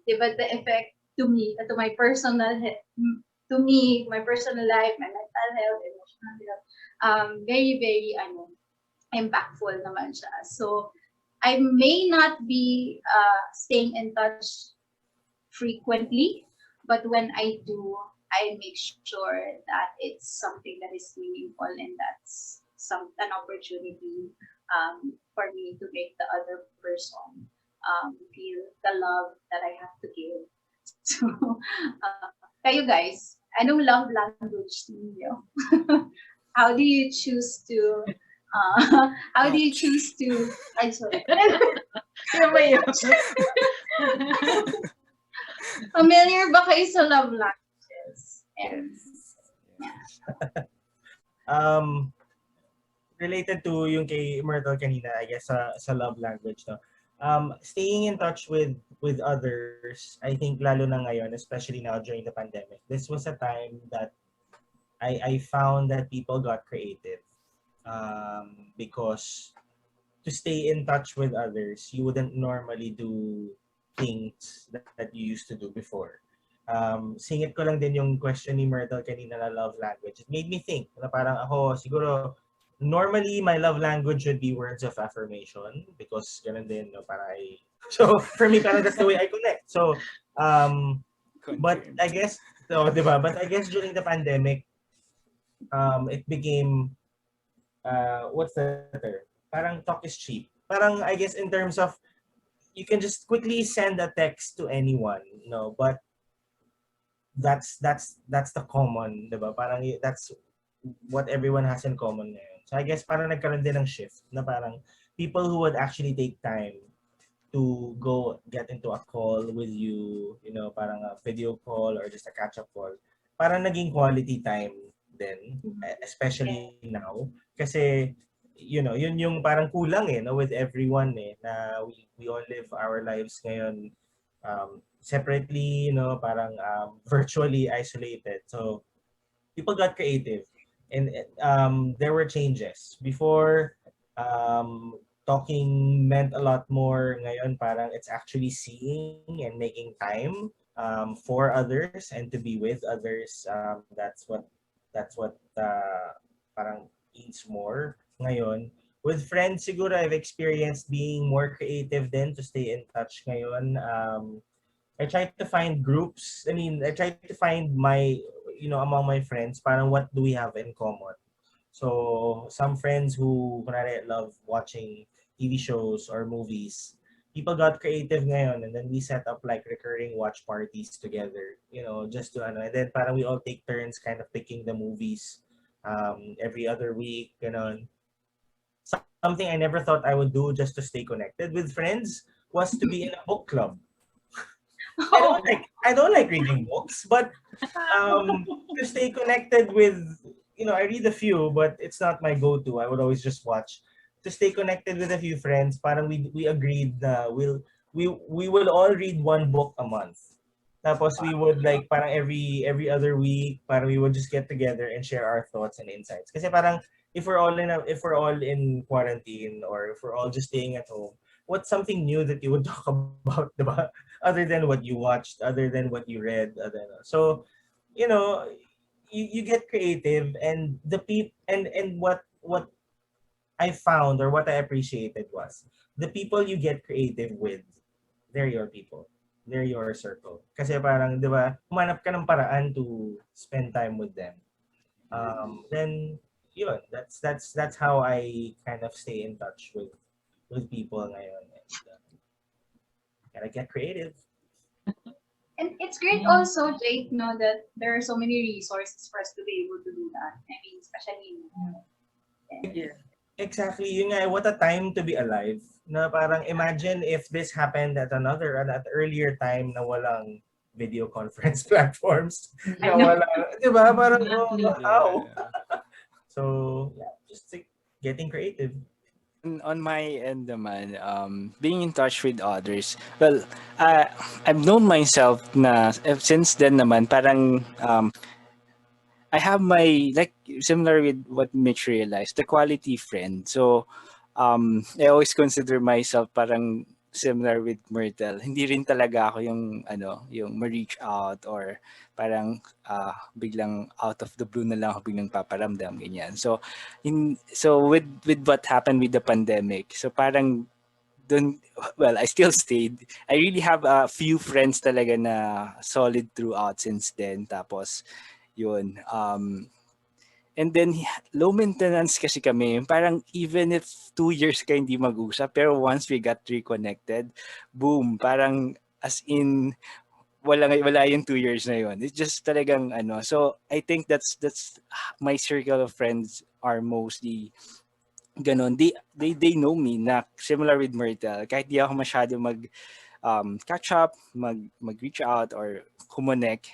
effect to me, to my personal my personal life, my mental health, emotional health, very, very, impactful naman siya. So, I may not be staying in touch frequently, but when I do, I make sure that it's something that is meaningful and that's an opportunity for me to make the other person feel the love that I have to give. So, kayo guys, anong love language niyo? How do you choose to I'm sorry.
Sino ba yun?
Familiar ba kayo sa love languages?
Related to yung kay Myrtle kanina, I guess, sa love language, no? staying in touch with others, I think lalo na ngayon, especially now during the pandemic, this was a time that I found that people got creative. Because to stay in touch with others, you wouldn't normally do things that you used to do before. Singit ko lang din yung question ni Myrtle kanina na love language. It made me think na parang ako, siguro, normally my love language would be words of affirmation because ganun din, no, para so for me, parang that's the way I connect. So, but
Confirmed.
I guess, so, di ba? But I guess during the pandemic, it became what's the term? Parang talk is cheap. Parang I guess in terms of you can just quickly send a text to anyone, but that's the common, 'di ba? Parang that's what everyone has in common ngayon. So I guess parang nagkaroon din ng shift na parang people who would actually take time to go get into a call with you, parang a video call or just a catch-up call, parang naging quality time din, especially now. Kasi, yun yung parang kulang no, with everyone na we all live our lives ngayon separately, parang virtually isolated. So, people got creative. And there were changes. Before, talking meant a lot more. Ngayon, parang it's actually seeing and making time for others and to be with others. That's what parang means more ngayon. With friends, siguro I've experienced being more creative then to stay in touch ngayon. I try to find groups. I mean, I try to find among my friends, parang what do we have in common? So, some friends who kunwari love watching TV shows or movies, people got creative ngayon and then we set up like recurring watch parties together, just to and then parang we all take turns kind of picking the movies every other week, Something I never thought I would do just to stay connected with friends was to be in a book club. I don't like reading books, but to stay connected with, I read a few, but it's not my go-to. I would always just watch. To stay connected with a few friends, parang we agreed na we will all read one book a month. Tapos we would like parang every other week, parang we would just get together and share our thoughts and insights. Kasi parang if we're all in quarantine or if we're all just staying at home, what's something new that you would talk about, diba? Other than what you watched, other than what you read, so you know, you get creative, and what I found or what I appreciated was the people you get creative with, they're your people. They're your circle. Kasi parang, di ba, humanap ka ng paraan to spend time with them. Then, yun, that's how I kind of stay in touch with people ngayon. And, gotta get creative.
And it's great also, Jake, that there are so many resources for us to be able to do that. I mean, especially
Yeah.
Exactly. Yun nga, what a time to be alive. Na parang imagine if this happened at earlier time na walang video conference platforms.
I
Na
know.
wala, di ba? Parang,
Exactly.
how?
Yeah.
So, yeah, just getting creative.
On my end naman, being in touch with others. Well, uh, I've known myself na since then naman, parang I have my, like, similar with what Mitch realized, the quality friend. So, I always consider myself parang similar with Myrtle. Hindi rin talaga ako yung ma-reach out or parang biglang out of the blue na lang ako biglang paparamdam, ganyan. So, with what happened with the pandemic, so parang dun, well, I still stayed. I really have a few friends talaga na solid throughout since then. Tapos, yun. And then, low maintenance kasi kami. Parang even if 2 years ka hindi mag-usap, pero once we got reconnected, boom, parang as in, wala yung 2 years na yun. It's just talagang So, I think that's my circle of friends are mostly ganon. They know me na similar with Myrtle. Kahit di ako masyado catch up, mag-reach out or kumonek,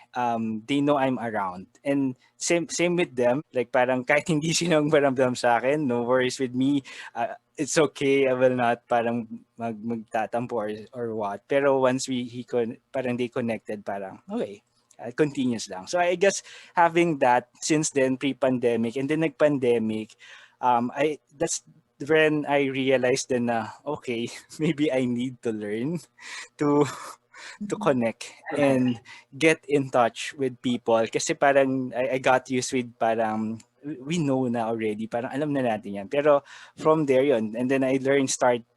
they know I'm around. And same with them. Like parang kahit hindi silang maramdam sa akin, no worries with me. It's okay. I will not parang magtatampo or what. Pero once parang they connected, parang okay. Continuous lang. So I guess having that since then pre-pandemic and then nag-pandemic, I that's when I realized then na okay, maybe I need to learn to connect and get in touch with people kasi parang I got used with parang we know na already, parang alam na natin yan. Pero from there yun, and then I learned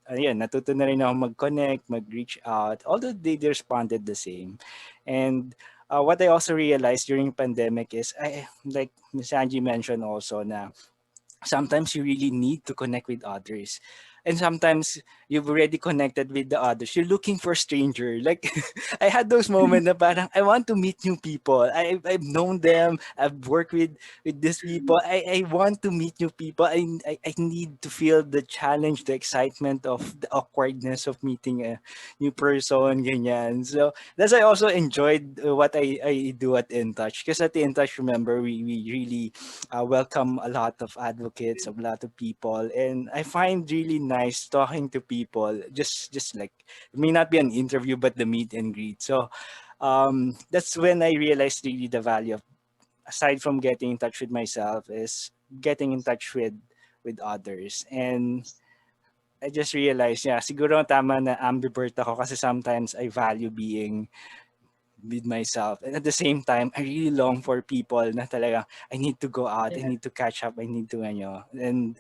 ayun, natuto na rin ako mag-connect, mag-reach out, although they responded the same. And what I also realized during pandemic is, like Miss Angie mentioned also na sometimes you really need to connect with others. And sometimes you've already connected with the others. You're looking for stranger. Like I had those moments na parang I want to meet new people. I've known them. I've worked with these people. I want to meet new people. I need to feel the challenge, the excitement of the awkwardness of meeting a new person, ganyan. So that's I also enjoyed what I do at InTouch. Because at InTouch, remember, we really welcome a lot of advocates, a lot of people, and I find really nice talking to people. Just like it may not be an interview, but the meet and greet. So that's when I realized really the value of, aside from getting in touch with myself, is getting in touch with others. And I just realized, yeah, siguro tama na ambivert ako kasi sometimes I value being with myself. And at the same time, I really long for people na talaga, I need to go out, I
Yeah.
need to catch up, I need to, and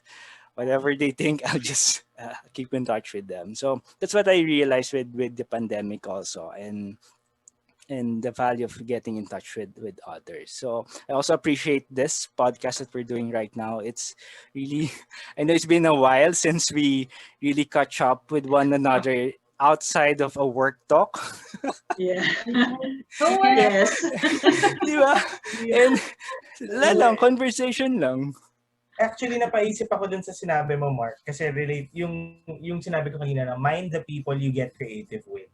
whatever they think, I'll just keep in touch with them. So that's what I realized with the pandemic also, and the value of getting in touch with others. So I also appreciate this podcast that we're doing right now. It's really, I know it's been a while since we really catch up with one another outside of a work talk.
Yeah.
No worries.
Yes.
Di ba? And wala
So,
lang, conversation lang.
actually, napaisip ako dun sa sinabi mo, Mark, kasi relate yung sinabi ko kanina na mind the people you get creative with.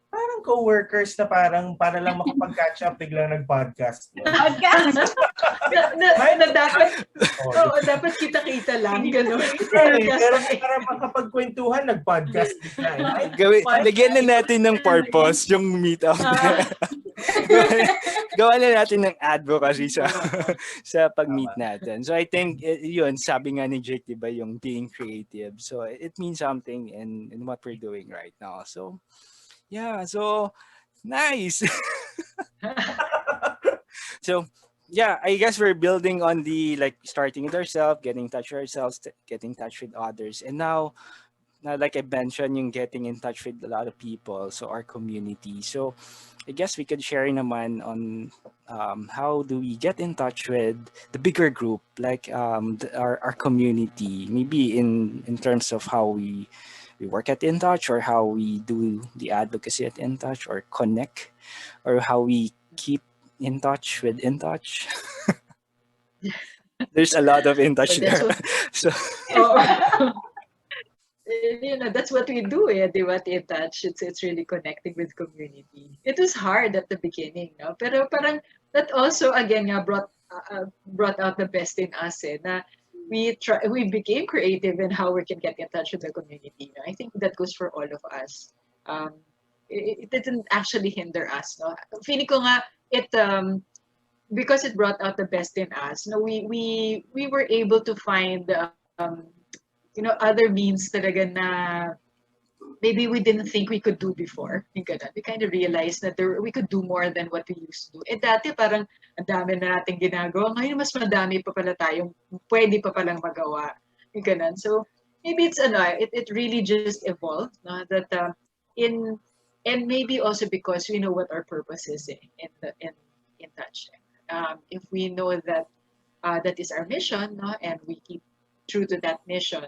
Parang co-workers na parang para lang makapag-catch up, biglang nag-podcast. No?
Podcast.
Na dapat,
Oh,
oo, dapat kita-kita lang, gano'n.
pero para makapagkwentuhan, nag-podcast bigla.
Lagyan na natin ng purpose yung meetup.
Ah.
Gawa na natin ng advocacy sa sa pag-meet natin. So I think yun, sabi nga ni Jake, diba, yung being creative. So it means something in what we're doing right now. So yeah, so nice. So yeah, I guess we're building on the like starting with ourselves, getting in touch with ourselves, getting in touch with others. And now like I mentioned, yung getting in touch with a lot of people, so our community. So I guess we could share naman on how do we get in touch with the bigger group, like our community, maybe in terms of how we work at InTouch, or how we do the advocacy at InTouch, or connect, or how we keep in touch with InTouch. There's a lot of InTouch
That's
there.
what,
So
oo. That's what we do, di ba, at InTouch. It's really connecting with community. It was hard at the beginning, no? Pero parang that also, again, nga, brought out the best in us, na we became creative in how we can get in touch with the community. No? I think that goes for all of us. Um, it didn't actually hinder us, no? Feeling ko nga, because it brought out the best in us, no, we were able to find other means talaga na maybe we didn't think we could do before. Yung ganun. We kind of realized that we could do more than what we used to do. Dati parang ang dami na nating ginagawa. Ngayon mas madami pa pala tayong pwede pa palang magawa. Yung ganun. So maybe it really just evolved, no? That and maybe also because we know what our purpose is in touch. If we know that that is our mission, no, and we keep true to that mission,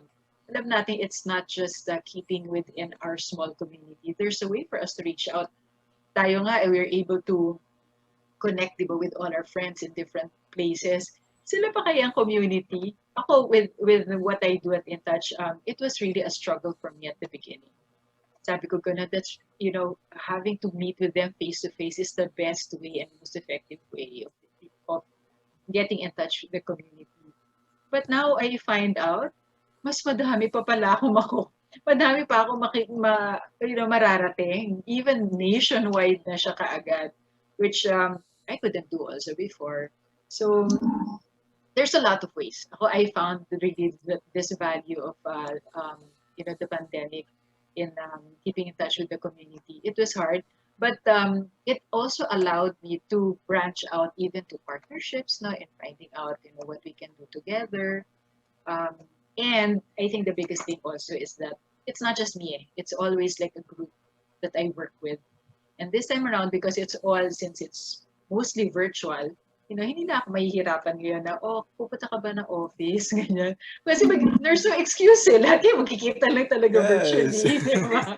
alam natin it's not just keeping within our small community. There's a way for us to reach out. Tayo nga, we're able to connect, diba, with all our friends in different places. Sila pa kaya ang community? Ako, with what I do at InTouch, it was really a struggle for me at the beginning. sabi ko ganun, that's, having to meet with them face to face is the best way and most effective way of getting in touch with the community. But now I find out, mas madami pa pala madami pa ako mararating. Even nationwide na siya kaagad, which I couldn't do also before. So there's a lot of ways. I found really this value of the pandemic in keeping in touch with the community. It was hard, but it also allowed me to branch out even to partnerships now and finding out what we can do together. Um, and I think the biggest thing also is that it's not just me. It's always like a group that I work with. And this time around, because since it's mostly virtual, hindi na ako mahihirapan ngayon na, pupunta ka ba ng office? Ganyan. Kasi there's no excuse eh. Lahat yung magkikita lang talaga
Yes.
virtually. Di ba?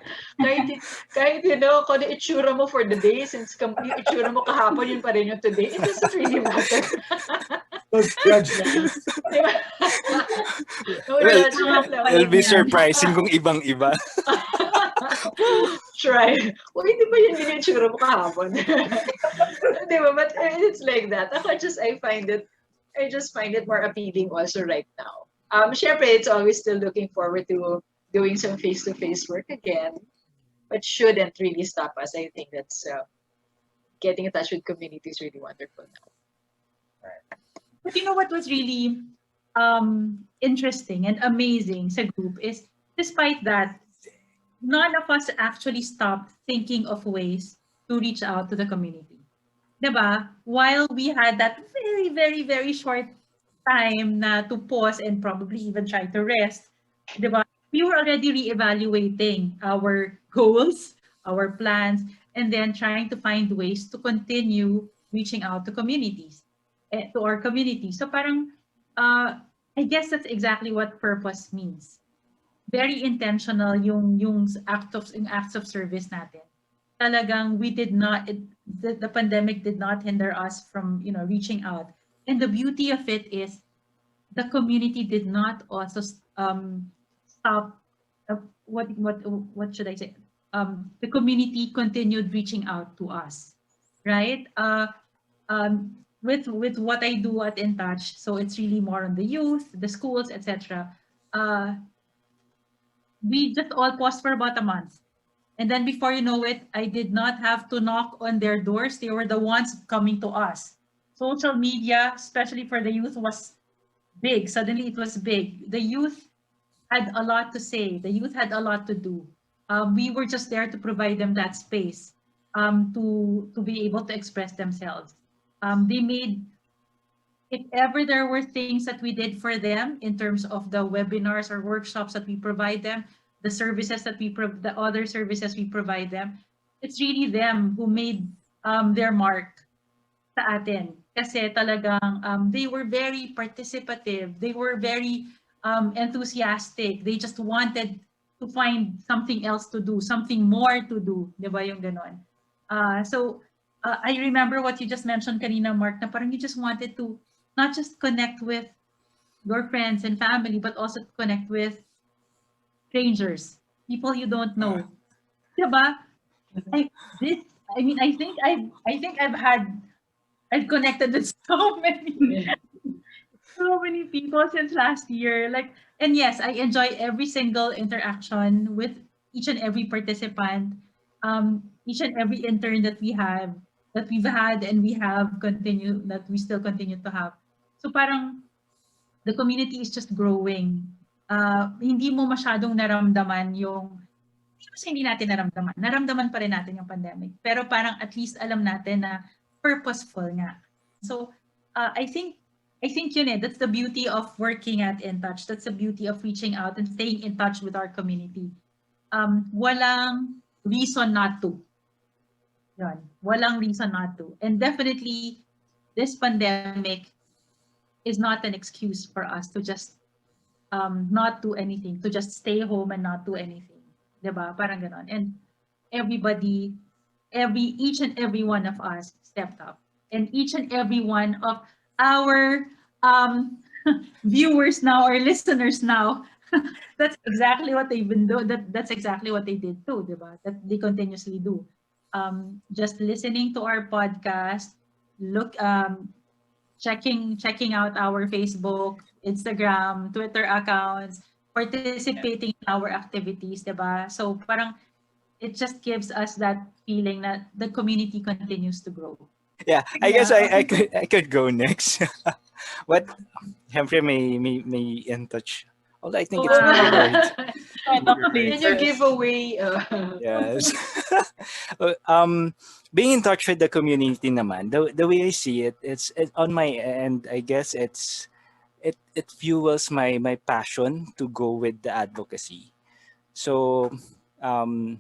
Kahit kung ano itsura mo for the day, since yung itsura mo kahapon, yun pa rin yung today, it doesn't really matter.
No judgment.
Di ba? No
Well,
judgment lang.
it'll be surprising kung ibang-iba.
Try. Hindi ba yun yung itsura mo kahapon? Di ba? But it's like that. I just find it more appealing also right now. Syempre, it's always still looking forward to doing some face-to-face work again, but shouldn't really stop us. I think that's getting in touch with community is really wonderful now.
But you know what was really interesting and amazing sa group is, despite that, none of us actually stopped thinking of ways to reach out to the community. Diba? While we had that very, very, very short time na to pause and probably even try to rest, diba? We were already reevaluating our goals, our plans, and then trying to find ways to continue reaching out to communities, to our community. So parang, I guess that's exactly what purpose means. Very intentional yung acts of service natin. Talagang we did not, the pandemic did not hinder us from reaching out. And the beauty of it is the community did not also stop. What should I say? The community continued reaching out to us, right? With what I do at In Touch, so it's really more on the youth, the schools, etc. We just all paused for about a month. And then before you know it, I did not have to knock on their doors. They were the ones coming to us. Social media, especially for the youth, was big. Suddenly it was big. The youth had a lot to say. The youth had a lot to do. We were just there to provide them that space to be able to express themselves. They made, if ever there were things that we did for them in terms of the webinars or workshops that we provide them, the services that the other services we provide them, it's really them who made their mark sa atin. Kasi talagang they were very participative. They were very enthusiastic. They just wanted to find something else to do, something more to do. Di ba yung ganon? So I remember what you just mentioned kanina, Mark, na parang you just wanted to not just connect with your friends and family, but also to connect with strangers, people you don't know. Diba? I think I've connected with so many people since last year. And yes, I enjoy every single interaction with each and every participant, each and every intern that we've had and that we still continue to have. So parang the community is just growing. Hindi mo masyadong naramdaman hindi natin naramdaman. Naramdaman pa rin natin yung pandemic. Pero parang at least alam natin na purposeful nga. So I think yun that's the beauty of working at In Touch. That's the beauty of reaching out and staying in touch with our community. Walang reason not to. Yun. Walang reason not to. And definitely, this pandemic is not an excuse for us to just not do anything, to just stay home and not do anything. Diba? Parang ganon. And each and every one of us stepped up. And each and every one of our viewers now, or listeners now, That's exactly what they've been doing. That's exactly what they did too, diba? That they continuously do. Just listening to our podcast, look, checking out our Facebook, Instagram, Twitter accounts, participating in our activities, diba? So parang it just gives us that feeling that the community continues to grow.
Yeah, I guess
Yeah.
I could go next. What Siyempre may in touch. Although I think it's
Oh,
covered.
talk
Right.
Can you
later.
give away?
Yes. Uh, um, Being in touch with the community naman, the way I see it, it's on my end. I guess it fuels my passion to go with the advocacy. So, um,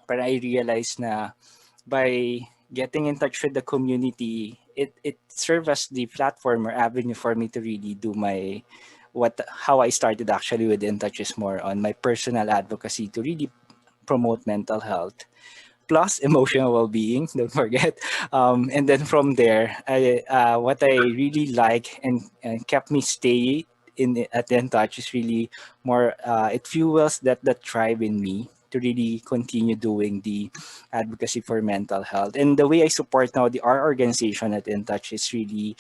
but I realized na by getting in touch with the community, it serves as the platform or avenue for me to really do my what how I started actually with In Touch is more on my personal advocacy to really promote mental health plus emotional well-being, don't forget. And then from there, what I really like and kept me stay at the touch is really more it fuels that tribe in me to really continue doing the advocacy for mental health. And the way I support now our organization at In Touch is really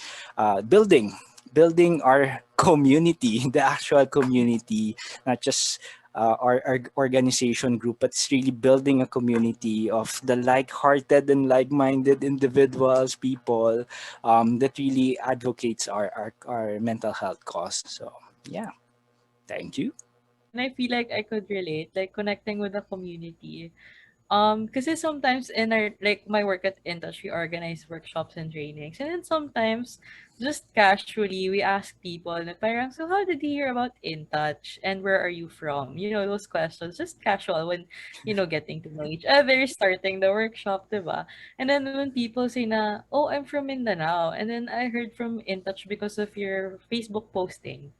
building our community, the actual community, not just our organization group, but it's really building a community of the like-hearted and like-minded individuals, people that really advocates our mental health cause. So yeah, thank you.
And I feel like I could relate, like connecting with the community. Because sometimes in our like my work at Intouch, we organize workshops and trainings, and then sometimes just casually we ask people, na parang, so how did you hear about Intouch, and where are you from? You know those questions, just casual when getting to know each other, starting the workshop, diba? And then when people say na, oh, I'm from Mindanao, and then I heard from Intouch because of your Facebook posting.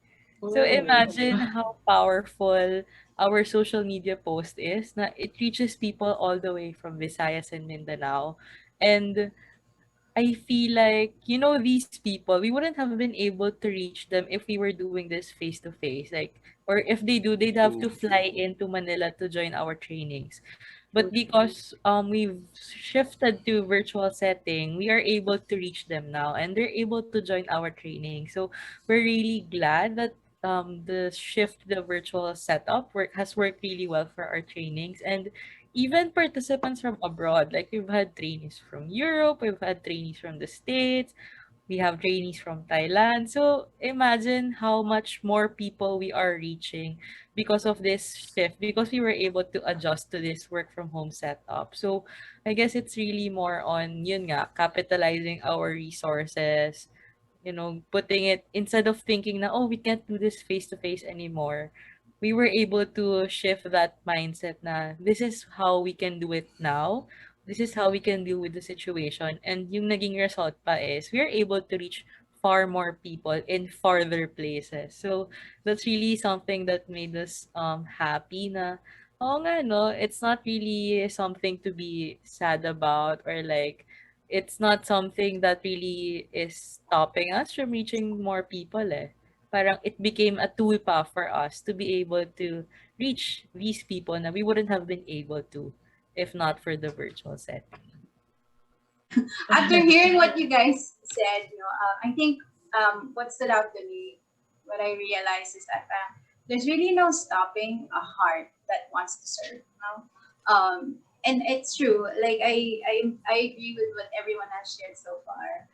So
Oh.
imagine how powerful our social media post is na it reaches people all the way from Visayas and Mindanao. And I feel like, these people, we wouldn't have been able to reach them if we were doing this face to face. Like, or if they do, they'd have to
Ooh.
fly into Manila to join our trainings. But
Okay.
because we've shifted to virtual setting, we are able to reach them now and they're able to join our training. So we're really glad that the shift to the virtual setup has worked really well for our trainings. And even participants from abroad, like we've had trainees from Europe, we've had trainees from the States, we have trainees from Thailand. So imagine how much more people we are reaching because of this shift, because we were able to adjust to this work from home setup. So I guess it's really more on yun nga, capitalizing our resources, putting it instead of thinking na, oh, we can't do this face to face anymore. We were able to shift that mindset na this is how we can do it now. This is how we can deal with the situation. And yung naging result pa is we are able to reach far more people in farther places. So that's really something that made us happy na oh nga no, it's not really something to be sad about or like it's not something that really is stopping us from reaching more people eh. Parang it became a tool pa for us to be able to reach these people na we wouldn't have been able to if not for the virtual setting.
After hearing what you guys said, I think what stood out to me, what I realized is that there's really no stopping a heart that wants to serve. And it's true. Like I agree with what everyone has shared so far.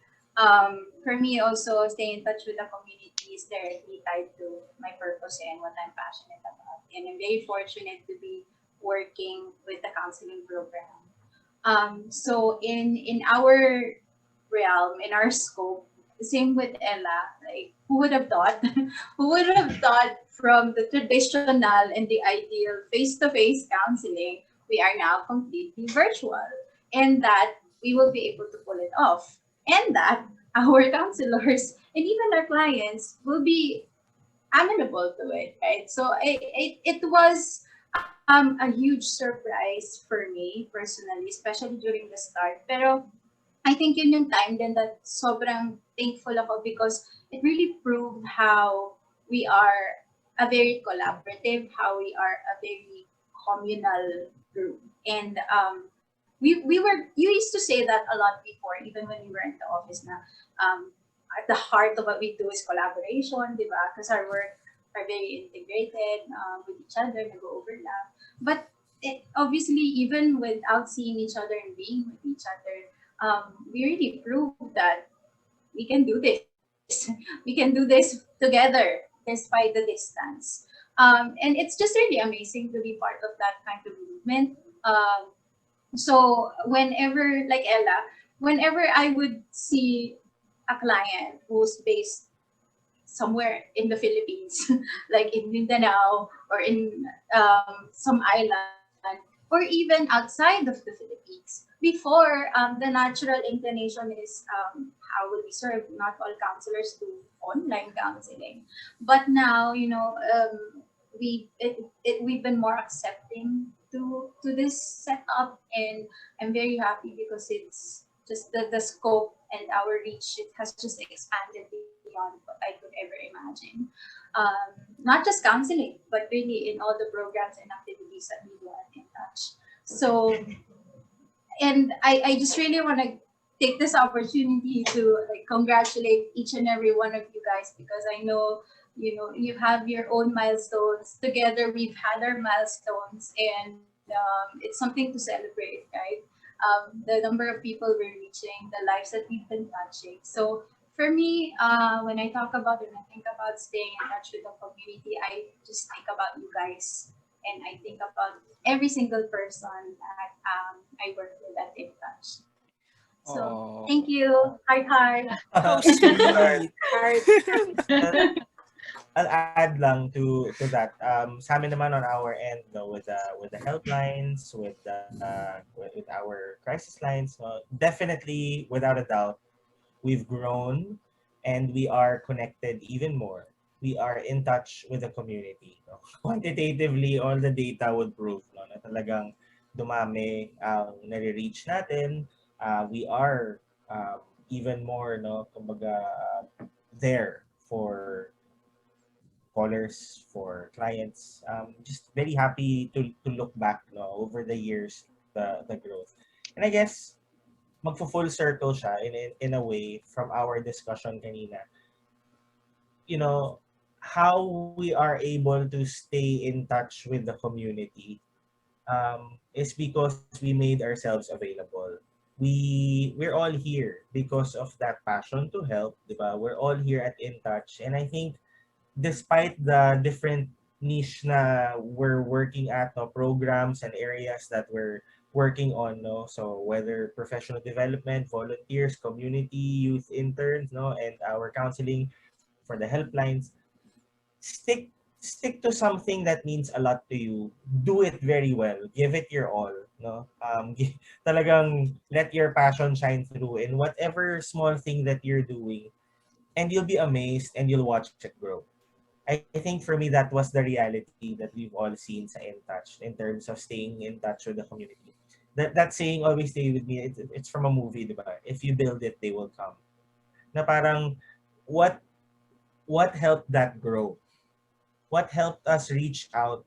For me, also staying in touch with the community is directly tied to my purpose and what I'm passionate about. And I'm very fortunate to be working with the counseling program. So in our realm, in our scope, same with Ella, like who would have thought? Who would have thought from the traditional and the ideal face-to-face counseling, we are now completely virtual, and that we will be able to pull it off, and that our counselors and even our clients will be amenable to it, right? So it was a huge surprise for me personally, especially during the start. Pero I think yun yung time din that sobrang thankful ako because it really proved how we are a very collaborative, how we are a very communal group. And you used to say that a lot before, even when we were in the office na, at the heart of what we do is collaboration, di ba? Because our work are very integrated with each other, nag-overlap. But obviously, even without seeing each other and being with each other, we really proved that we can do this. We can do this together despite the distance. And it's just really amazing to be part of that kind of movement. So whenever, like Ella, whenever I would see a client who's based somewhere in the Philippines, like in Mindanao or in some island, or even outside of the Philippines. Before, the natural inclination is how would we serve? Not all counselors do online counseling, but now we've been more accepting to this setup, and I'm very happy because it's just the scope and our reach, it has just expanded beyond what I could ever imagine. Not just counseling, but really in all the programs and activities that we do at In Touch. So, and I just really want to take this opportunity to like congratulate each and every one of you guys, because I know you have your own milestones. Together we've had our milestones, and it's something to celebrate, right? The number of people we're reaching, the lives that we've been touching. So for me, when I talk about and I think about staying in touch with the community, I just think about you guys, and I think about every single person that I work with at In Touch. So thank
Oh,
you. Heart, heart.
so
Alright.
sweet.
Heart.
Well, I'll add lang to that. Sa amin naman on our end, no, with the helplines, with our crisis lines, definitely without a doubt, we've grown and we are connected even more. We are in touch with the community. No? Quantitatively, all the data would prove no, na talagang dumami ang nare-reach natin. We are even more no, kumbaga, there for callers, for clients. Just very happy to look back no, over the years, the growth. And I guess magfo-full circle siya in a way from our discussion kanina. You know, how we are able to stay in touch with the community is because we made ourselves available. We're all here because of that passion to help, diba? We're all here at In Touch, and I think despite the different niche na we're working at, no, programs and areas that we're working on, no, so whether professional development, volunteers, community, youth interns, no, and our counseling for the helplines, stick stick to something that means a lot to you. Do it very well. Give it your all, no? Talagang let your passion shine through in whatever small thing that you're doing, and you'll be amazed and you'll watch it grow. I think for me that was the reality that we've all seen sa In Touch in terms of staying in touch with the community. That saying always stay with me. It's from a movie, diba? If you build it, they will come. Na parang what what helped that grow? What helped us reach out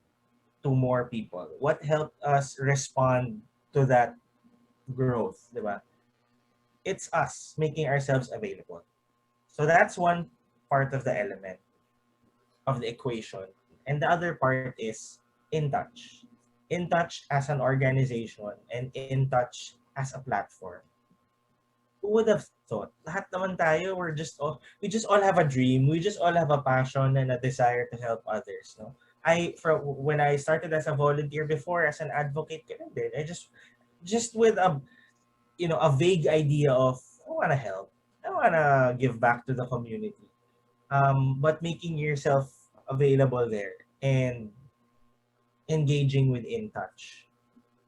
to more people? What helped us respond to that growth, diba? It's us making ourselves available. So that's one part of the element of the equation. And the other part is In Touch. In Touch as an organization and In Touch as a platform. Who would have thought? Lahat naman tayo, we just all have a dream. We just all have a passion and a desire to help others. No, when I started as a volunteer before, as an advocate, ganun din. I just with a vague idea of I want to help. I want to give back to the community. But making yourself available there and engaging with In Touch.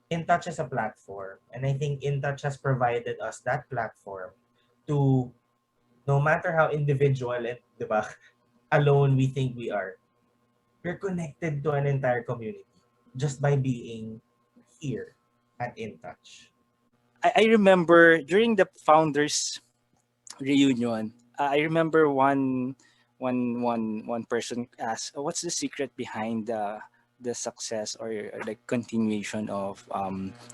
In Touch is a platform, and I think In Touch has provided us that platform to, no matter how individual and, diba, alone we think we are, we're connected to an entire community just by being here at In Touch.
I remember during the founders reunion, I remember one person asked, "Oh, what's the secret behind the success or like continuation of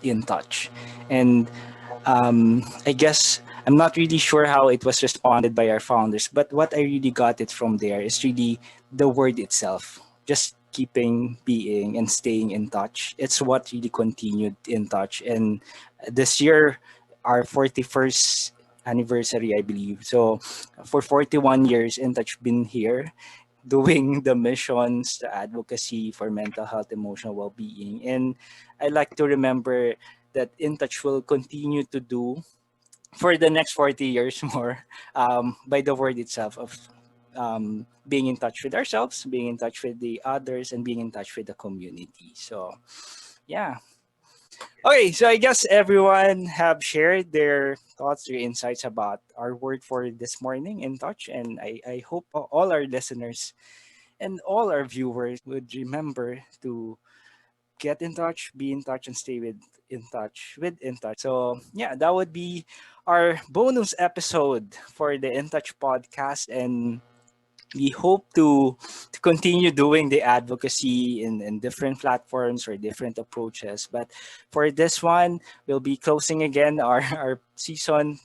In Touch?" And I guess I'm not really sure how it was responded by our founders, but what I really got it from there is really the word itself. Just keeping being and staying in touch. It's what really continued In Touch. And this year, our 41st anniversary, I believe. So for 41 years, In Touch been here doing the missions, the advocacy for mental health, emotional well-being. And I like to remember that In Touch will continue to do for the next 40 years more by the word itself of being in touch with ourselves, being in touch with the others, and being in touch with the community. So, yeah. Okay, so I guess everyone have shared their thoughts, their insights about our word for this morning, In Touch. And I hope all our listeners and all our viewers would remember to get in touch, be in touch, and stay with In Touch. So yeah, that would be our bonus episode for the In Touch podcast, and we hope to continue doing the advocacy in different platforms or different approaches. But for this one, we'll be closing again our season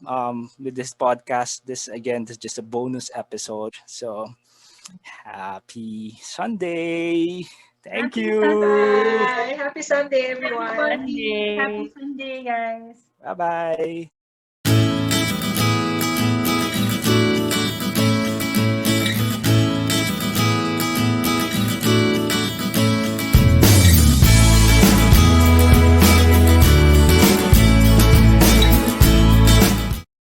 with this podcast. This is just a bonus episode. So happy Sunday. Thank
Happy
you.
Sunday,
Bye. Happy Sunday, everyone.
everybody. Happy
Sunday.
Sunday, guys.
Bye bye.